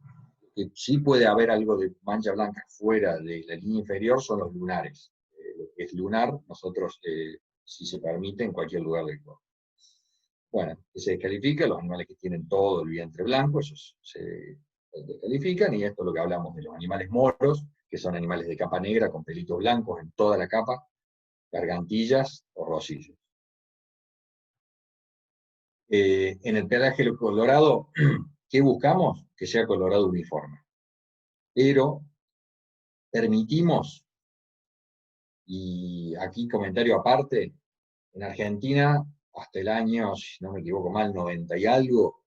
que sí puede haber algo de mancha blanca fuera de la línea inferior, son los lunares. Lo que es lunar, nosotros, si se permite, en cualquier lugar del cuerpo. Bueno, se descalifica, los animales que tienen todo el vientre blanco, esos se descalifican, y esto es lo que hablamos de los animales moros, que son animales de capa negra con pelitos blancos en toda la capa, gargantillas o rosillos. En el pelaje colorado, ¿qué buscamos? Que sea colorado uniforme. Pero permitimos, y aquí comentario aparte, en Argentina, hasta el año, si no me equivoco mal, 90 y algo,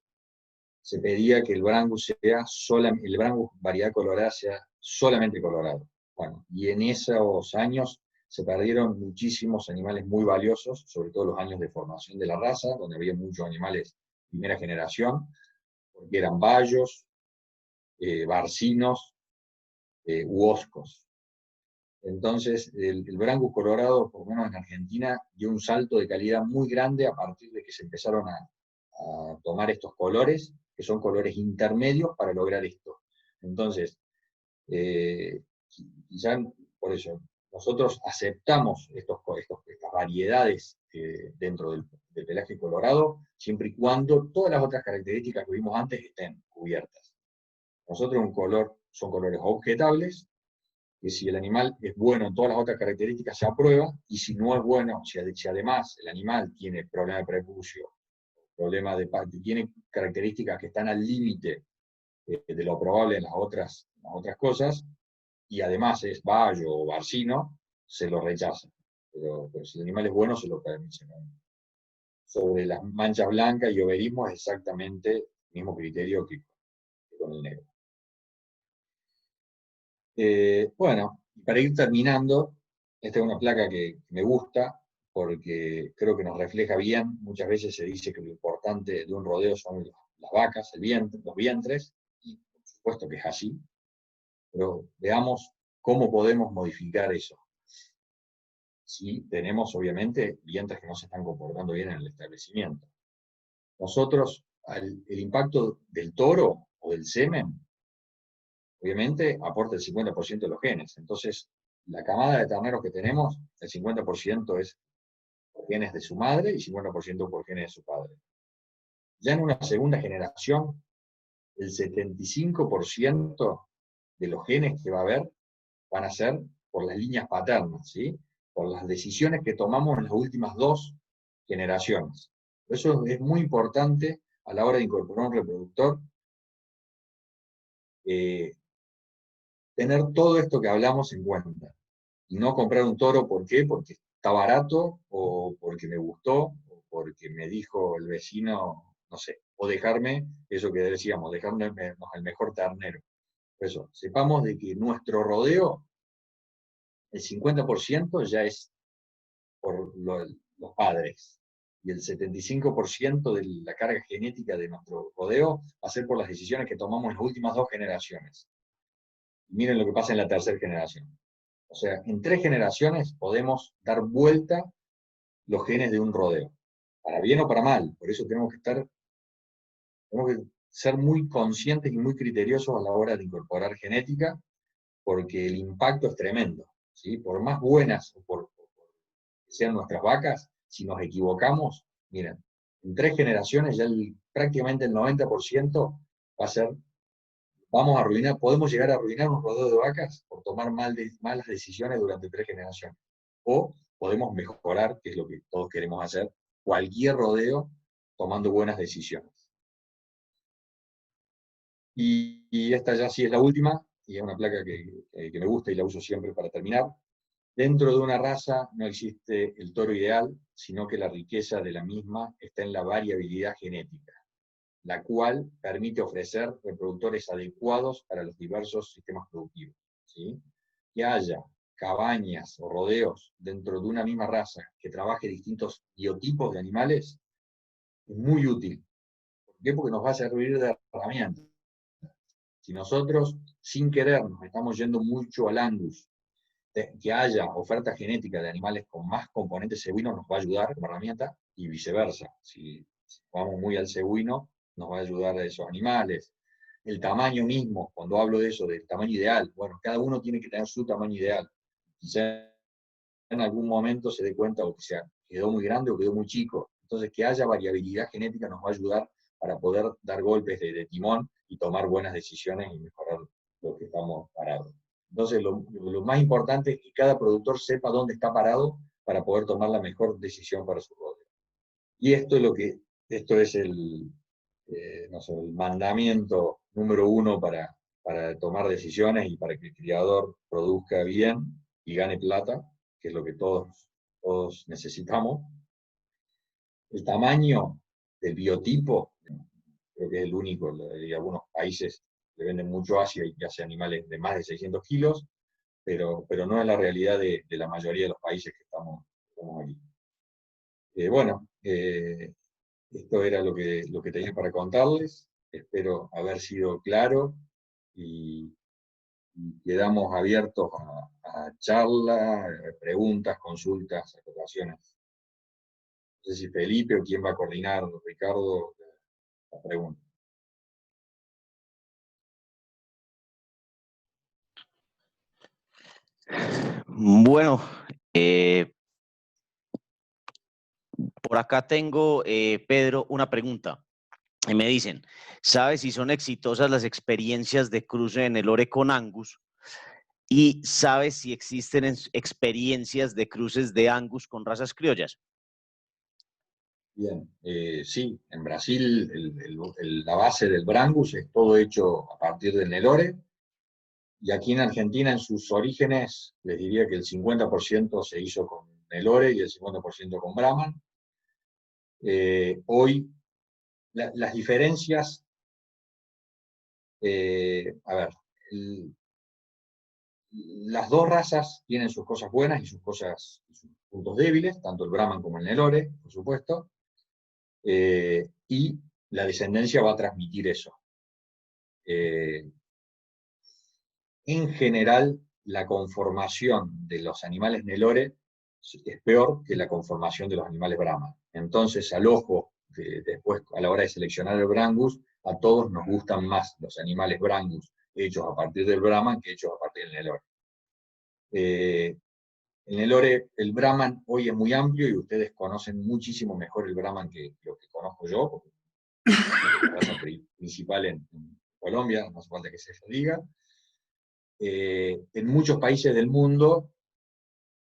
se pedía que el Brangus el Brangus variedad colorada sea solamente colorado. Bueno, y en esos años se perdieron muchísimos animales muy valiosos, sobre todo los años de formación de la raza, donde había muchos animales primera generación, porque eran bayos, barcinos u oscos. Entonces, el Brangus colorado, por lo menos en Argentina, dio un salto de calidad muy grande a partir de que se empezaron a tomar estos colores, que son colores intermedios para lograr esto. Entonces, quizá por eso, nosotros aceptamos estas variedades dentro del pelaje colorado, siempre y cuando todas las otras características que vimos antes estén cubiertas. Nosotros son colores objetables, que si el animal es bueno en todas las otras características se aprueba, y si no es bueno, si además el animal tiene problema de prepucio, tiene características que están al límite de lo probable en las otras cosas, y además es bayo o barcino, se lo rechaza. Pero si el animal es bueno, se lo permite. Sobre las manchas blancas y obelismo es exactamente el mismo criterio que con el negro. Bueno, para ir terminando, esta es una placa que me gusta, porque creo que nos refleja bien. Muchas veces se dice que lo importante de un rodeo son las vacas, los vientres, y por supuesto que es así, pero veamos cómo podemos modificar eso. Si tenemos, obviamente, vientres que no se están comportando bien en el establecimiento. Nosotros, el impacto del toro o del semen, obviamente aporta el 50% de los genes. Entonces, la camada de terneros que tenemos, el 50% es por genes de su madre y 50% por genes de su padre. Ya en una segunda generación, el 75% de los genes que va a haber van a ser por las líneas paternas, ¿sí? Por las decisiones que tomamos en las últimas 2 generaciones. Eso es muy importante a la hora de incorporar un reproductor, tener todo esto que hablamos en cuenta. Y no comprar un toro, ¿por qué? Porque está barato, o porque me gustó, o porque me dijo el vecino, no sé, o dejarme, eso que decíamos, dejarme el mejor ternero. Por eso, sepamos de que nuestro rodeo el 50% ya es por los padres, y el 75% de la carga genética de nuestro rodeo va a ser por las decisiones que tomamos en las últimas 2 generaciones. Y miren lo que pasa en la tercera generación. O sea, en 3 generaciones podemos dar vuelta los genes de un rodeo, para bien o para mal. Por eso tenemos que ser muy conscientes y muy criteriosos a la hora de incorporar genética, porque el impacto es tremendo, ¿sí? Por más buenas o por que sean nuestras vacas, si nos equivocamos, miren, en 3 generaciones ya prácticamente el 90% va a ser, vamos a arruinar, podemos llegar a arruinar un rodeo de vacas por tomar malas decisiones durante 3 generaciones. O podemos mejorar, que es lo que todos queremos hacer, cualquier rodeo tomando buenas decisiones. Y esta ya sí es la última, y es una placa que me gusta y la uso siempre para terminar. Dentro de una raza no existe el toro ideal, sino que la riqueza de la misma está en la variabilidad genética, la cual permite ofrecer reproductores adecuados para los diversos sistemas productivos, ¿sí? Que haya cabañas o rodeos dentro de una misma raza que trabaje distintos biotipos de animales es muy útil. ¿Por qué? Porque nos va a servir de herramienta. Si nosotros, sin querer, nos estamos yendo mucho al Angus, que haya oferta genética de animales con más componentes cebuinos nos va a ayudar como herramienta, y viceversa. Si vamos muy al cebuino, nos va a ayudar a esos animales. El tamaño mismo, cuando hablo de eso, del tamaño ideal, bueno, cada uno tiene que tener su tamaño ideal. Quizá en algún momento se dé cuenta o que sea, quedó muy grande o quedó muy chico. Entonces, que haya variabilidad genética nos va a ayudar para poder dar golpes de timón y tomar buenas decisiones y mejorar lo que estamos parados. Entonces, lo más importante es que cada productor sepa dónde está parado para poder tomar la mejor decisión para su rodeo. Y esto es no sé, el mandamiento número 1 para tomar decisiones y para que el criador produzca bien y gane plata, que es lo que todos necesitamos. El tamaño del biotipo, creo que es el único, y algunos países le venden mucho Asia y hace animales de más de 600 kilos, pero no es la realidad de la mayoría de los países que estamos aquí. Bueno, esto era lo que tenía para contarles. Espero haber sido claro y quedamos abiertos a charlas, preguntas, consultas, acotaciones. No sé si Felipe o quién va a coordinar, Ricardo, la pregunta. Bueno, por acá tengo, Pedro, una pregunta. Y me dicen, ¿sabes si son exitosas las experiencias de cruce en el Nelore con Angus? ¿Y sabes si existen experiencias de cruces de Angus con razas criollas? Bien, sí, en Brasil la base del Brangus es todo hecho a partir del Nelore, y aquí en Argentina en sus orígenes les diría que el 50% se hizo con Nelore y el 50% con Brahman. Hoy las diferencias, a ver, las dos razas tienen sus cosas buenas y sus puntos débiles, tanto el Brahman como el Nelore, por supuesto, y la descendencia va a transmitir eso. En general, la conformación de los animales Nelore es peor que la conformación de los animales Brahman. Entonces, al ojo, después a la hora de seleccionar el Brangus, a todos nos gustan más los animales Brangus hechos a partir del Brahman que hechos a partir del Nelore. En el Brahman hoy es muy amplio y ustedes conocen muchísimo mejor el Brahman que lo que conozco yo, porque es la raza principal en Colombia, no hace falta que se diga. En muchos países del mundo,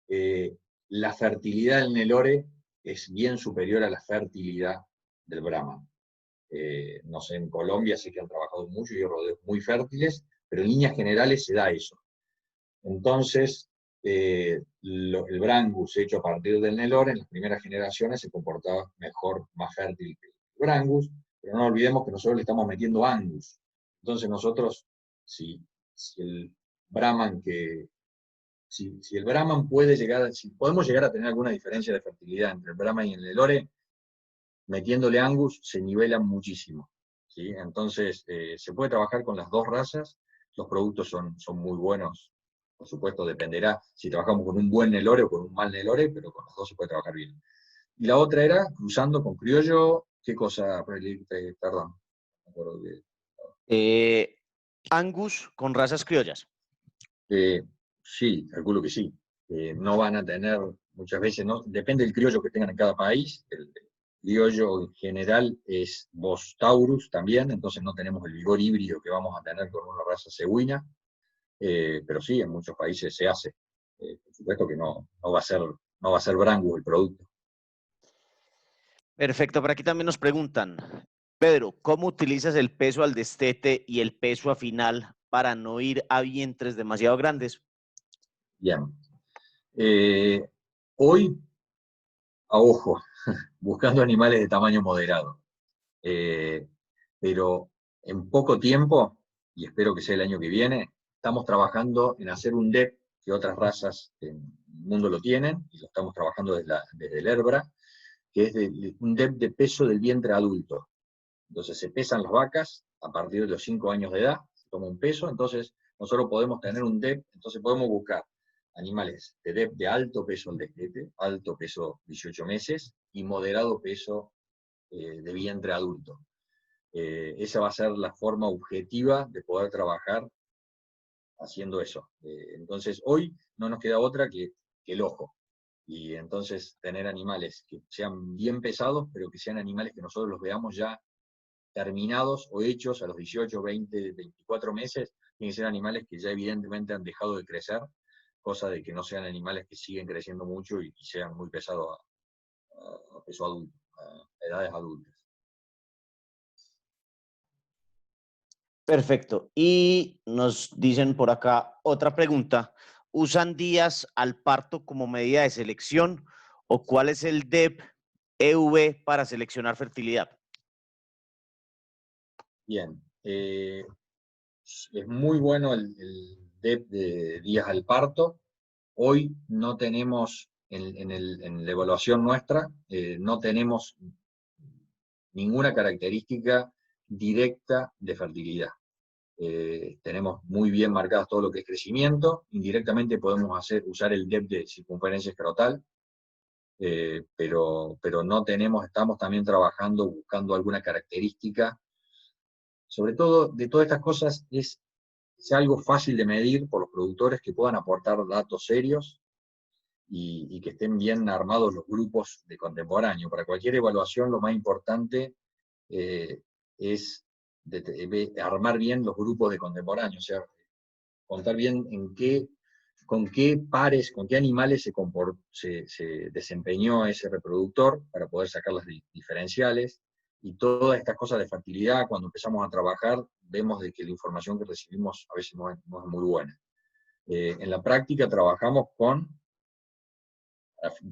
la fertilidad del Nelore es bien superior a la fertilidad del Brahman. No sé, en Colombia sé que han trabajado mucho y hay rodeos muy fértiles, pero en líneas generales se da eso. Entonces, el Brangus hecho a partir del Nelore en las primeras generaciones se comportaba mejor, más fértil que el Brangus, pero no olvidemos que nosotros le estamos metiendo Angus. Entonces nosotros, si el Brahman que si el Brahman puede llegar, si podemos llegar a tener alguna diferencia de fertilidad entre el Brahman y el Nelore, metiéndole Angus se nivelan muchísimo, ¿sí? Entonces, se puede trabajar con las dos razas, los productos son muy buenos, por supuesto dependerá si trabajamos con un buen Nelore o con un mal Nelore, pero con los dos se puede trabajar bien. Y la otra era, cruzando con criollo, ¿qué cosa? Perdón, me acuerdo de... Eh, Angus con razas criollas. Eh, sí, calculo que sí. No van a tener, muchas veces, no, depende del criollo que tengan en cada país. El criollo en general es Bos taurus también, entonces no tenemos el vigor híbrido que vamos a tener con una raza cebuina, pero sí, en muchos países se hace. Por supuesto que no va a ser Brangus el producto. Perfecto, por aquí también nos preguntan, Pedro, ¿cómo utilizas el peso al destete y el peso a final para no ir a vientres demasiado grandes? Bien. Hoy, a ojo, buscando animales de tamaño moderado. Eh, pero en poco tiempo, y espero que sea el año que viene, estamos trabajando en hacer un DEP que otras razas en el mundo lo tienen, y lo estamos trabajando desde el ERBRA, que es un DEP de peso del vientre adulto. Entonces se pesan las vacas a partir de los 5 años de edad, se toma un peso, entonces nosotros podemos tener un DEP, entonces podemos buscar animales de DEP de alto peso al destete, alto peso 18 meses, y moderado peso de vientre adulto. Esa va a ser la forma objetiva de poder trabajar haciendo eso. Entonces, hoy no nos queda otra que el ojo. Y entonces tener animales que sean bien pesados, pero que sean animales que nosotros los veamos ya terminados o hechos a los 18, 20, 24 meses, tienen que ser animales que ya evidentemente han dejado de crecer, cosa de que no sean animales que siguen creciendo mucho y sean muy pesados a peso adulto, a edades adultas. Perfecto. Y nos dicen por acá otra pregunta. ¿Usan días al parto como medida de selección o cuál es el DEP EV para seleccionar fertilidad? Bien. Es muy bueno el DEP de días al parto. Hoy no tenemos, en la evaluación nuestra, no tenemos ninguna característica directa de fertilidad. Tenemos muy bien marcadas todo lo que es crecimiento. Indirectamente podemos usar el DEP de circunferencia escrotal, pero no tenemos, estamos también trabajando, buscando alguna característica. Sobre todo, de todas estas cosas, sea algo fácil de medir por los productores, que puedan aportar datos serios y que estén bien armados los grupos de contemporáneo. Para cualquier evaluación lo más importante es armar bien los grupos de contemporáneo, o sea, contar bien con qué pares, con qué animales se desempeñó ese reproductor para poder sacar las diferenciales. Y todas estas cosas de fertilidad, cuando empezamos a trabajar, vemos de que la información que recibimos a veces no es muy buena. En la práctica trabajamos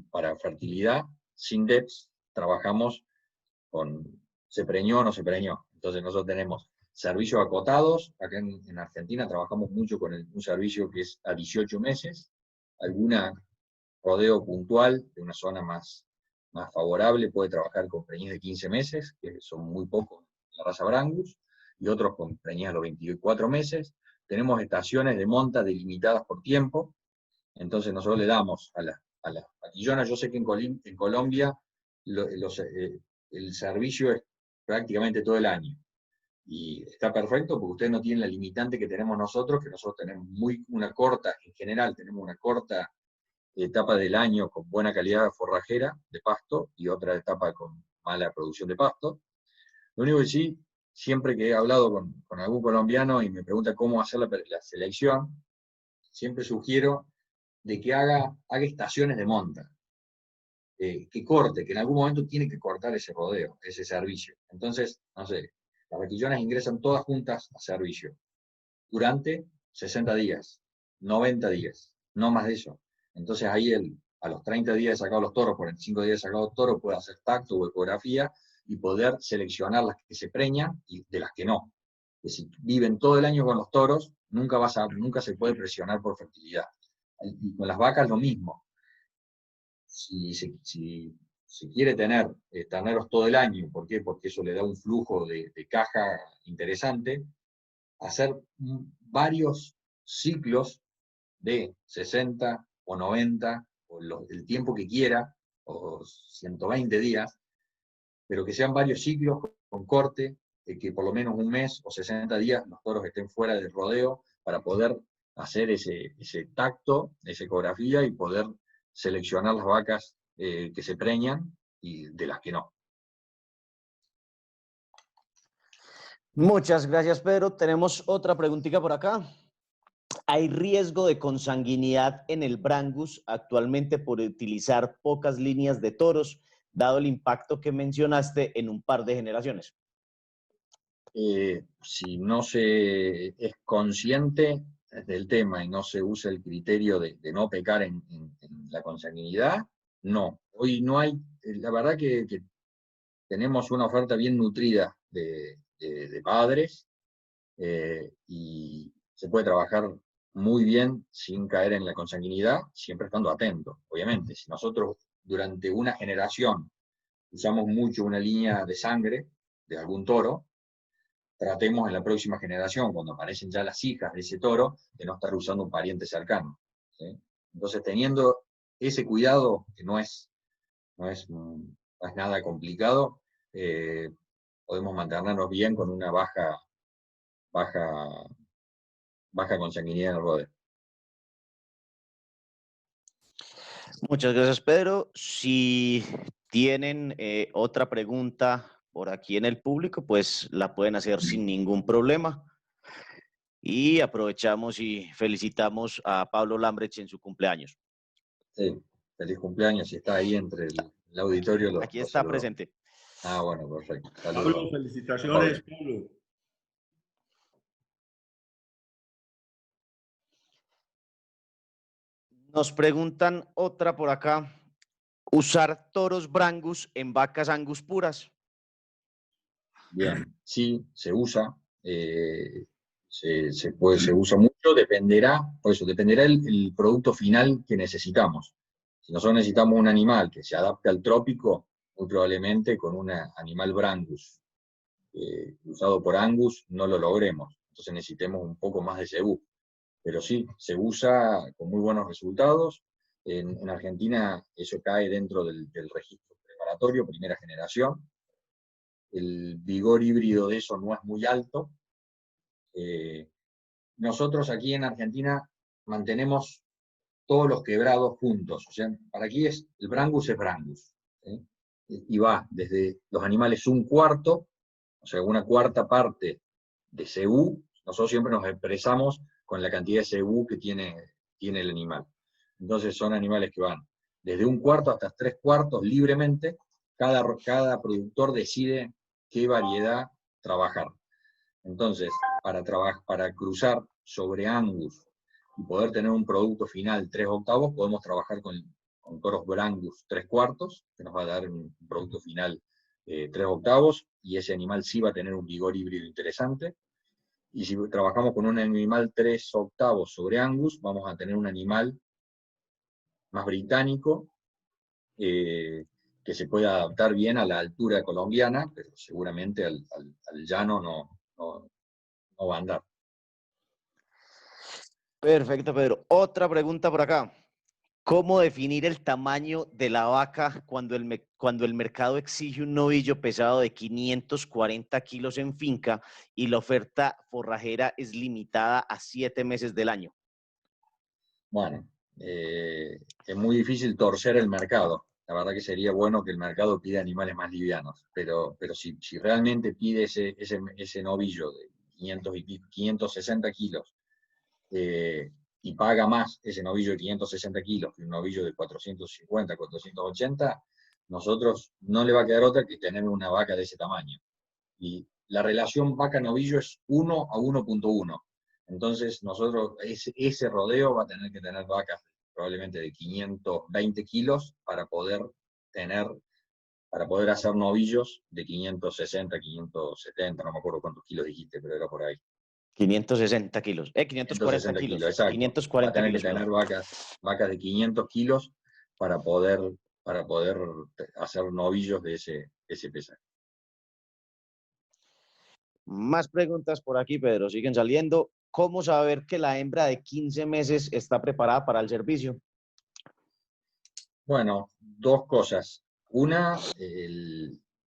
para fertilidad, sin DEPS, trabajamos con se preñó o no se preñó. Entonces nosotros tenemos servicios acotados, acá en Argentina trabajamos mucho con un servicio que es a 18 meses, alguna rodeo puntual de una zona más favorable puede trabajar con preñez de 15 meses, que son muy pocos en la raza Brangus, y otros con preñez a los 24 meses. Tenemos estaciones de monta delimitadas por tiempo, entonces nosotros le damos a las patillonas, yo sé que en Colombia el servicio es prácticamente todo el año, y está perfecto porque ustedes no tienen la limitante que tenemos nosotros, que nosotros tenemos una corta, en general tenemos una corta etapa del año con buena calidad forrajera de pasto y otra etapa con mala producción de pasto. Lo único que sí, siempre que he hablado con algún colombiano y me pregunta cómo hacer la selección, siempre sugiero de que haga estaciones de monta, que corte, que en algún momento tiene que cortar ese rodeo, ese servicio. Entonces, no sé, las vaquillonas ingresan todas juntas a servicio durante 60 días, 90 días, no más de eso. Entonces ahí a los 30 días de sacado los toros, 45 días de sacado los toros, puede hacer tacto o ecografía y poder seleccionar las que se preñan y de las que no. Que si viven todo el año con los toros, nunca se puede presionar por fertilidad. Y con las vacas lo mismo. Si se quiere tener terneros todo el año, ¿por qué? Porque eso le da un flujo de caja interesante, hacer varios ciclos de 60 o 90, o el tiempo que quiera, o 120 días, pero que sean varios ciclos con corte, que por lo menos un mes o 60 días los toros estén fuera del rodeo para poder hacer ese tacto, esa ecografía y poder seleccionar las vacas que se preñan y de las que no. Muchas gracias, Pedro. Tenemos otra preguntita por acá. ¿Hay riesgo de consanguinidad en el Brangus actualmente por utilizar pocas líneas de toros, dado el impacto que mencionaste en un par de generaciones? Si no se es consciente del tema y no se usa el criterio de no pecar en la consanguinidad, no. Hoy no hay, la verdad que tenemos una oferta bien nutrida de padres y se puede trabajar muy bien sin caer en la consanguinidad, siempre estando atento. Obviamente, si nosotros durante una generación usamos mucho una línea de sangre de algún toro, tratemos en la próxima generación, cuando aparecen ya las hijas de ese toro, de no estar usando un pariente cercano. ¿Sí? Entonces, teniendo ese cuidado, que no es nada complicado, podemos mantenernos bien con una baja consanguinidad en el rodeo. Muchas gracias, Pedro. Si tienen otra pregunta por aquí en el público, pues la pueden hacer sin ningún problema. Y aprovechamos y felicitamos a Pablo Lambrech en su cumpleaños. Sí, feliz cumpleaños, si está ahí entre el auditorio, Aquí lo está saludo. presente. Ah, bueno, perfecto. Pablo, Saludos a Pablo. felicitaciones, Pablo. Nos preguntan otra por acá. ¿Usar toros Brangus en vacas Angus puras? Bien, sí, se usa. Se usa mucho, dependerá, por eso, dependerá el producto final que necesitamos. Si nosotros necesitamos un animal que se adapte al trópico, muy probablemente con un animal Brangus usado por Angus no lo logremos. Entonces necesitemos un poco más de cebú. Pero sí, se usa con muy buenos resultados. En Argentina eso cae dentro del registro preparatorio, primera generación. El vigor híbrido de eso no es muy alto. Nosotros aquí en Argentina mantenemos todos los quebrados juntos. O sea, para aquí el Brangus es Brangus. ¿Sí? Y va desde los animales un cuarto, o sea, una cuarta parte de CU. Nosotros siempre nos expresamos con la cantidad de CU que tiene el animal. Entonces son animales que van desde un cuarto hasta 3 cuartos libremente. Cada productor decide qué variedad trabajar. Entonces, para cruzar sobre Angus y poder tener un producto final 3/8, podemos trabajar con toros Brangus 3 cuartos, que nos va a dar un producto final 3/8, y ese animal sí va a tener un vigor híbrido interesante. Y si trabajamos con un animal 3/8 sobre Angus, vamos a tener un animal más británico, que se puede adaptar bien a la altura colombiana, pero seguramente al llano no va a andar. Perfecto, Pedro. Otra pregunta por acá. ¿Cómo definir el tamaño de la vaca cuando el mercado exige un novillo pesado de 540 kilos en finca y la oferta forrajera es limitada a 7 meses del año? Bueno, es muy difícil torcer el mercado. La verdad que sería bueno que el mercado pida animales más livianos, pero si realmente pide ese novillo de 560 kilos y paga más ese novillo de 560 kilos que un novillo de 450, 480, nosotros no le va a quedar otra que tener una vaca de ese tamaño. Y la relación vaca-novillo es 1 a 1.1. Entonces, nosotros, ese rodeo va a tener que tener vacas probablemente de 520 kilos para poder hacer novillos de 560, 570, no me acuerdo cuántos kilos dijiste, pero era por ahí. 560 kilos. 540 560 kilos, kilos. exacto. Va a 540 tener que kilos, tener perdón. vacas de 500 kilos para poder hacer novillos de ese pesaje. Más preguntas por aquí, Pedro, siguen saliendo. ¿Cómo saber que la hembra de 15 meses está preparada para el servicio? Bueno, dos cosas. Una,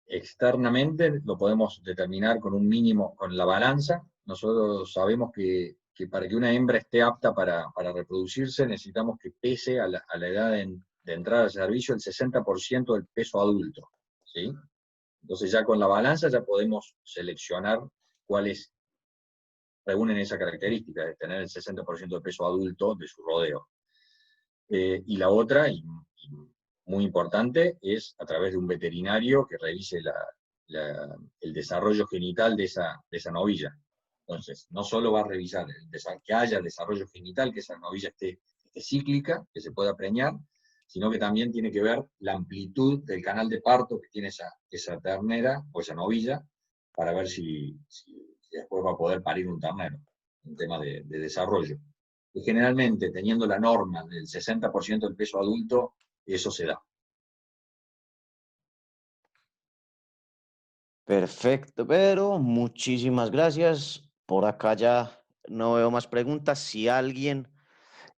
externamente lo podemos determinar con un mínimo, con la balanza. Nosotros sabemos que para que una hembra esté apta para reproducirse necesitamos que pese a la edad de entrada al servicio el 60% del peso adulto, ¿sí? Entonces ya con la balanza ya podemos seleccionar cuáles reúnen esa característica de tener el 60% de peso adulto de su rodeo. Y la otra, y muy importante, es a través de un veterinario que revise el desarrollo genital de esa novilla. Entonces, no solo va a revisar que haya desarrollo genital, que esa novilla esté cíclica, que se pueda preñar, sino que también tiene que ver la amplitud del canal de parto que tiene esa ternera o esa novilla, para ver si después va a poder parir un ternero, un tema de desarrollo. Y generalmente, teniendo la norma del 60% del peso adulto, eso se da. Perfecto, Pedro. Muchísimas gracias. Por acá ya no veo más preguntas. Si alguien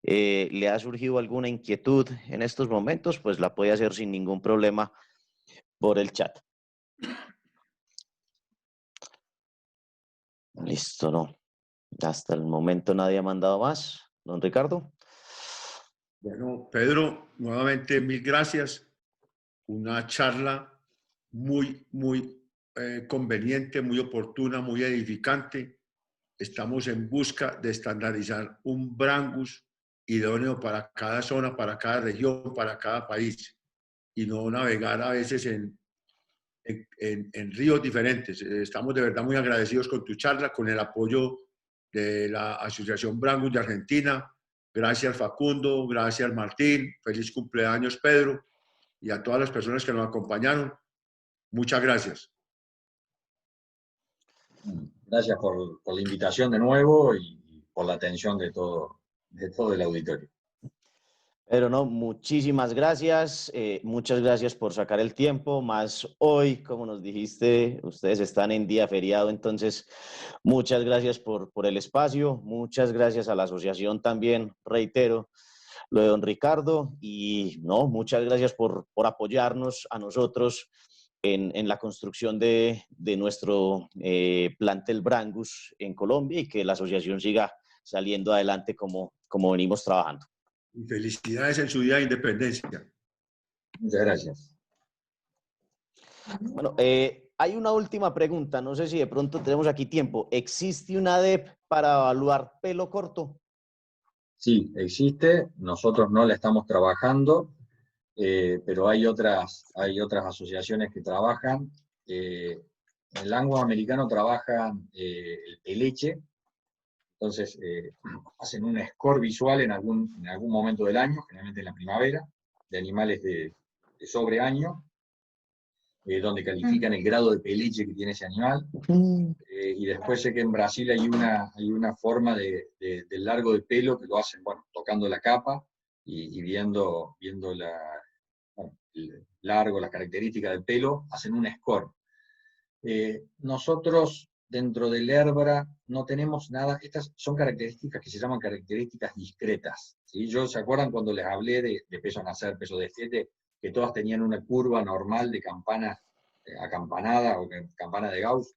le ha surgido alguna inquietud en estos momentos, pues la puede hacer sin ningún problema por el chat. Listo, no. Hasta el momento nadie ha mandado más. Don Ricardo. Bueno, Pedro, nuevamente mil gracias. Una charla muy conveniente, muy oportuna, muy edificante. Estamos en busca de estandarizar un Brangus idóneo para cada zona, para cada región, para cada país, y no navegar a veces en ríos diferentes. Estamos de verdad muy agradecidos con tu charla, con el apoyo de la Asociación Brangus de Argentina. Gracias, Facundo. Gracias, Martín. Feliz cumpleaños, Pedro. Y a todas las personas que nos acompañaron, muchas gracias. Gracias por la invitación de nuevo y por la atención de todo el auditorio. Pero no, muchísimas gracias. Muchas gracias por sacar el tiempo, más hoy, como nos dijiste, ustedes están en día feriado, entonces muchas gracias por el espacio, muchas gracias a la asociación también, reitero, lo de don Ricardo, y no, muchas gracias por apoyarnos a nosotros en la construcción de nuestro plantel Brangus en Colombia y que la asociación siga saliendo adelante como venimos trabajando. Y felicidades en su Día de Independencia. Muchas gracias. Bueno, hay una última pregunta, no sé si de pronto tenemos aquí tiempo. ¿Existe una ADEP para evaluar pelo corto? Sí, existe, nosotros no la estamos trabajando, pero hay otras asociaciones que trabajan. En el anglo-americano trabajan el peleche, entonces hacen un score visual en algún momento del año, generalmente en la primavera, de animales de sobre año, donde califican el grado de peleche que tiene ese animal. Y después sé que en Brasil hay una forma del largo de pelo que lo hacen, bueno, tocando la capa y viendo el largo, las características del pelo, hacen un score. Nosotros, dentro del Herbra, no tenemos nada. Estas son características que se llaman características discretas, ¿sí? ¿Se acuerdan cuando les hablé de peso a nacer, peso de destete, que todas tenían una curva normal de campana acampanada o campana de Gauss?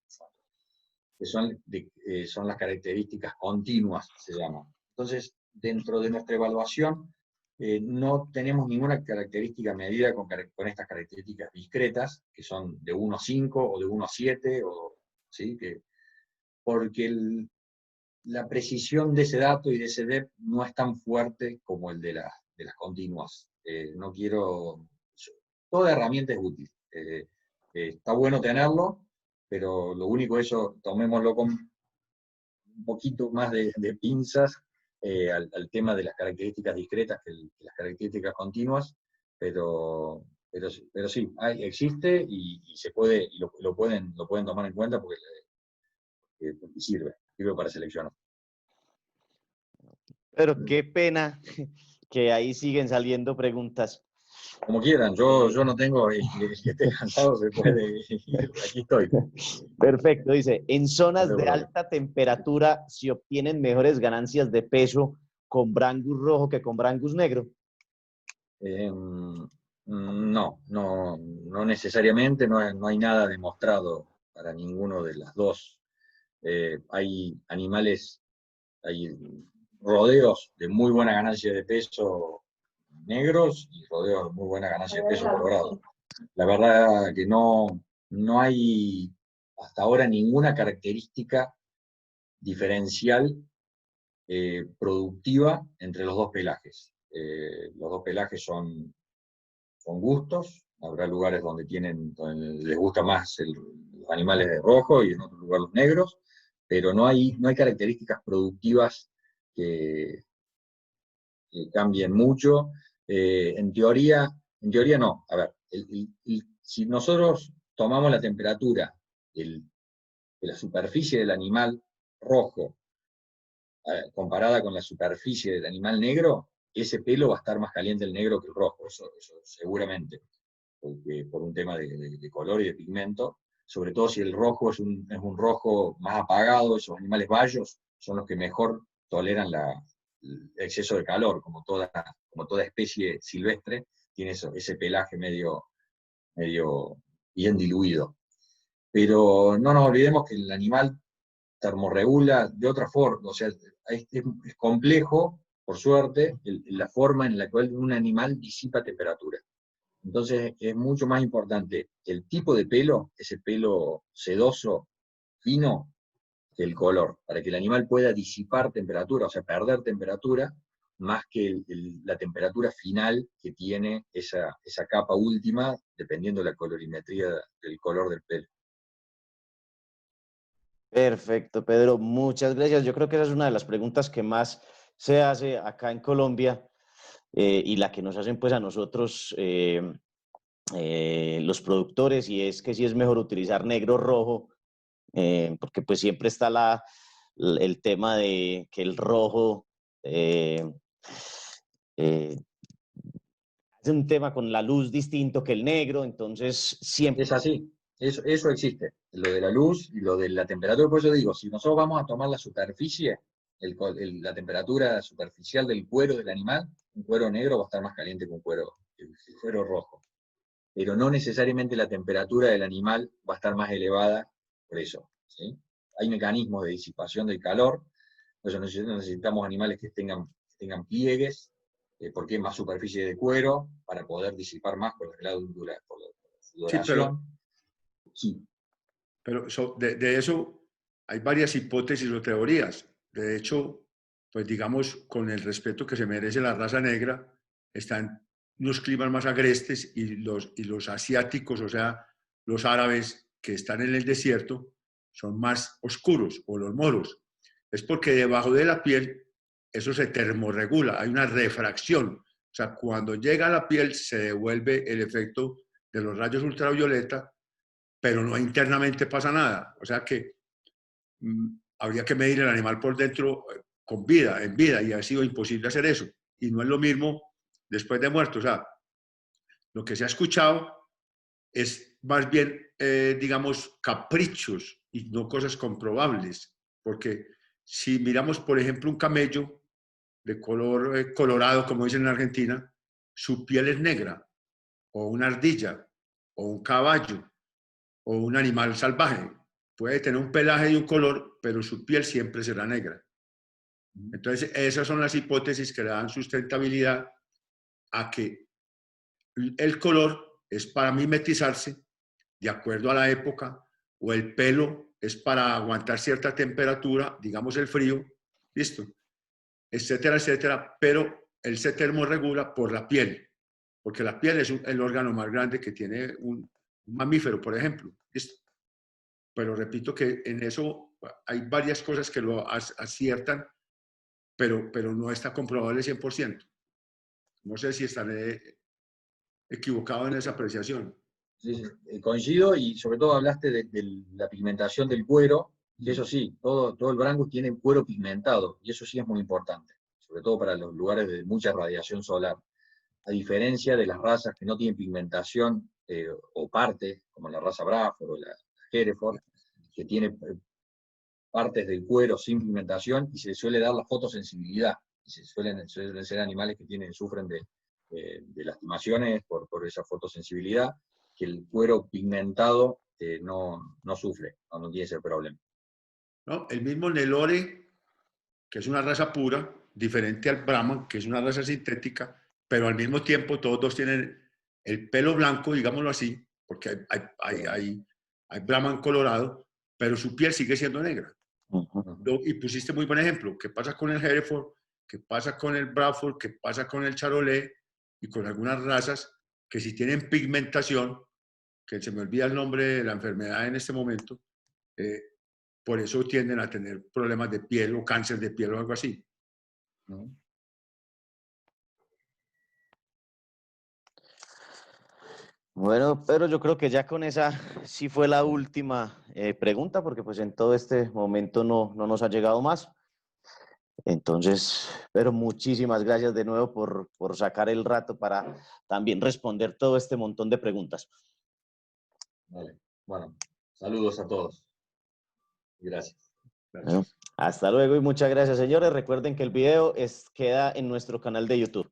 Que son las características continuas, se llaman. Entonces, dentro de nuestra evaluación, no tenemos ninguna característica medida con estas características discretas, que son de 1 a 5 o de 1 a 7, ¿sí? Porque la precisión de ese dato y de ese DEP no es tan fuerte como el de las continuas. No quiero... Toda herramienta es útil. Está bueno tenerlo, pero lo único eso, tomémoslo con un poquito más de pinzas al tema de las características discretas que las características continuas, pero sí, existe y se puede, y lo pueden tomar en cuenta porque porque sirve para seleccionar. Pero qué pena que ahí siguen saliendo preguntas. Como quieran, yo no tengo, el que esté cansado se puede, aquí estoy. Perfecto, dice, en zonas No de tengo problema. alta temperatura se obtienen mejores ganancias de peso con Brangus rojo que con Brangus negro. No necesariamente, no hay nada demostrado para ninguno de las dos. Hay animales, hay rodeos de muy buena ganancia de peso negros y rodeos de muy buena ganancia de peso colorados. La verdad que no hay hasta ahora ninguna característica diferencial productiva entre los dos pelajes. Los dos pelajes son gustos, habrá lugares donde les gusta más los animales de rojo y en otros lugares los negros, pero no hay características productivas que cambien mucho. En teoría no. A ver, si nosotros tomamos la temperatura de la superficie del animal rojo comparada con la superficie del animal negro, ese pelo va a estar más caliente el negro que el rojo, eso seguramente, porque, por un tema de color y de pigmento, sobre todo si el rojo es un rojo más apagado, esos animales bayos son los que mejor toleran el exceso de calor, como toda especie silvestre, tiene ese pelaje medio bien diluido. Pero no nos olvidemos que el animal termorregula de otra forma, o sea, es complejo, por suerte, la forma en la cual un animal disipa temperatura. Entonces es mucho más importante el tipo de pelo, ese pelo sedoso, fino, que el color, para que el animal pueda disipar temperatura, o sea, perder temperatura, más que la temperatura final que tiene esa capa última, dependiendo de la colorimetría del color del pelo. Perfecto, Pedro, muchas gracias. Yo creo que esa es una de las preguntas que más se hace acá en Colombia y la que nos hacen pues a nosotros los productores, y es que si es mejor utilizar negro o rojo, porque pues siempre está el tema de que el rojo eh, es un tema con la luz distinto que el negro, entonces siempre... Es así, eso existe, lo de la luz y lo de la temperatura. Por eso digo, si nosotros vamos a tomar la superficie, la temperatura superficial del cuero del animal, un cuero negro va a estar más caliente que el cuero rojo. Pero no necesariamente la temperatura del animal va a estar más elevada por eso, ¿sí? Hay mecanismos de disipación del calor, por eso necesitamos animales que tengan pliegues, porque es más superficie de cuero, para poder disipar más por la Sí, sudoración. Sí. pero de eso hay varias hipótesis o teorías. De hecho, pues digamos, con el respeto que se merece la raza negra, están unos climas más agrestes y los asiáticos, o sea, los árabes que están en el desierto, son más oscuros, o los moros. Es porque debajo de la piel eso se termorregula, hay una refracción. O sea, cuando llega a la piel se devuelve el efecto de los rayos ultravioleta, pero no internamente pasa nada. O sea que habría que medir el animal por dentro con vida, en vida, y ha sido imposible hacer eso. Y no es lo mismo después de muerto. O sea, lo que se ha escuchado es más bien, digamos, caprichos y no cosas comprobables. Porque si miramos, por ejemplo, un camello de color colorado, como dicen en Argentina, su piel es negra, o una ardilla, o un caballo, o un animal salvaje. Puede tener un pelaje y un color, pero su piel siempre será negra. Entonces, esas son las hipótesis que le dan sustentabilidad a que el color es para mimetizarse de acuerdo a la época, o el pelo es para aguantar cierta temperatura, digamos el frío, listo, etcétera, etcétera, pero él se termorregula por la piel, porque la piel es el órgano más grande que tiene un mamífero, por ejemplo, listo. Pero repito que en eso hay varias cosas que lo aciertan, pero no está comprobable 100%. No sé si estaré equivocado en esa apreciación. Sí, coincido, y sobre todo hablaste de la pigmentación del cuero, Y eso sí, todo el brangus tiene cuero pigmentado, y eso sí es muy importante, sobre todo para los lugares de mucha radiación solar. A diferencia de las razas que no tienen pigmentación o parte, como la raza Braford o la Hereford, que tiene partes del cuero sin pigmentación y se suele dar la fotosensibilidad. Y suelen ser animales que sufren de lastimaciones por esa fotosensibilidad, que el cuero pigmentado no sufre, no tiene ese problema. ¿No? El mismo Nelore, que es una raza pura, diferente al Brahman, que es una raza sintética, pero al mismo tiempo todos dos tienen el pelo blanco, digámoslo así, porque hay Brahman colorado, pero su piel sigue siendo negra. Y pusiste muy buen ejemplo. ¿Qué pasa con el Hereford? ¿Qué pasa con el Braford? ¿Qué pasa con el Charolais? Y con algunas razas que si tienen pigmentación, que se me olvida el nombre de la enfermedad en este momento, por eso tienden a tener problemas de piel o cáncer de piel o algo así. Bueno, pero yo creo que ya con esa sí fue la última pregunta, porque pues en todo este momento no nos ha llegado más. Entonces, pero muchísimas gracias de nuevo por sacar el rato para también responder todo este montón de preguntas. Vale. Bueno, saludos a todos. Gracias. Bueno, hasta luego y muchas gracias, señores. Recuerden que el video queda en nuestro canal de YouTube.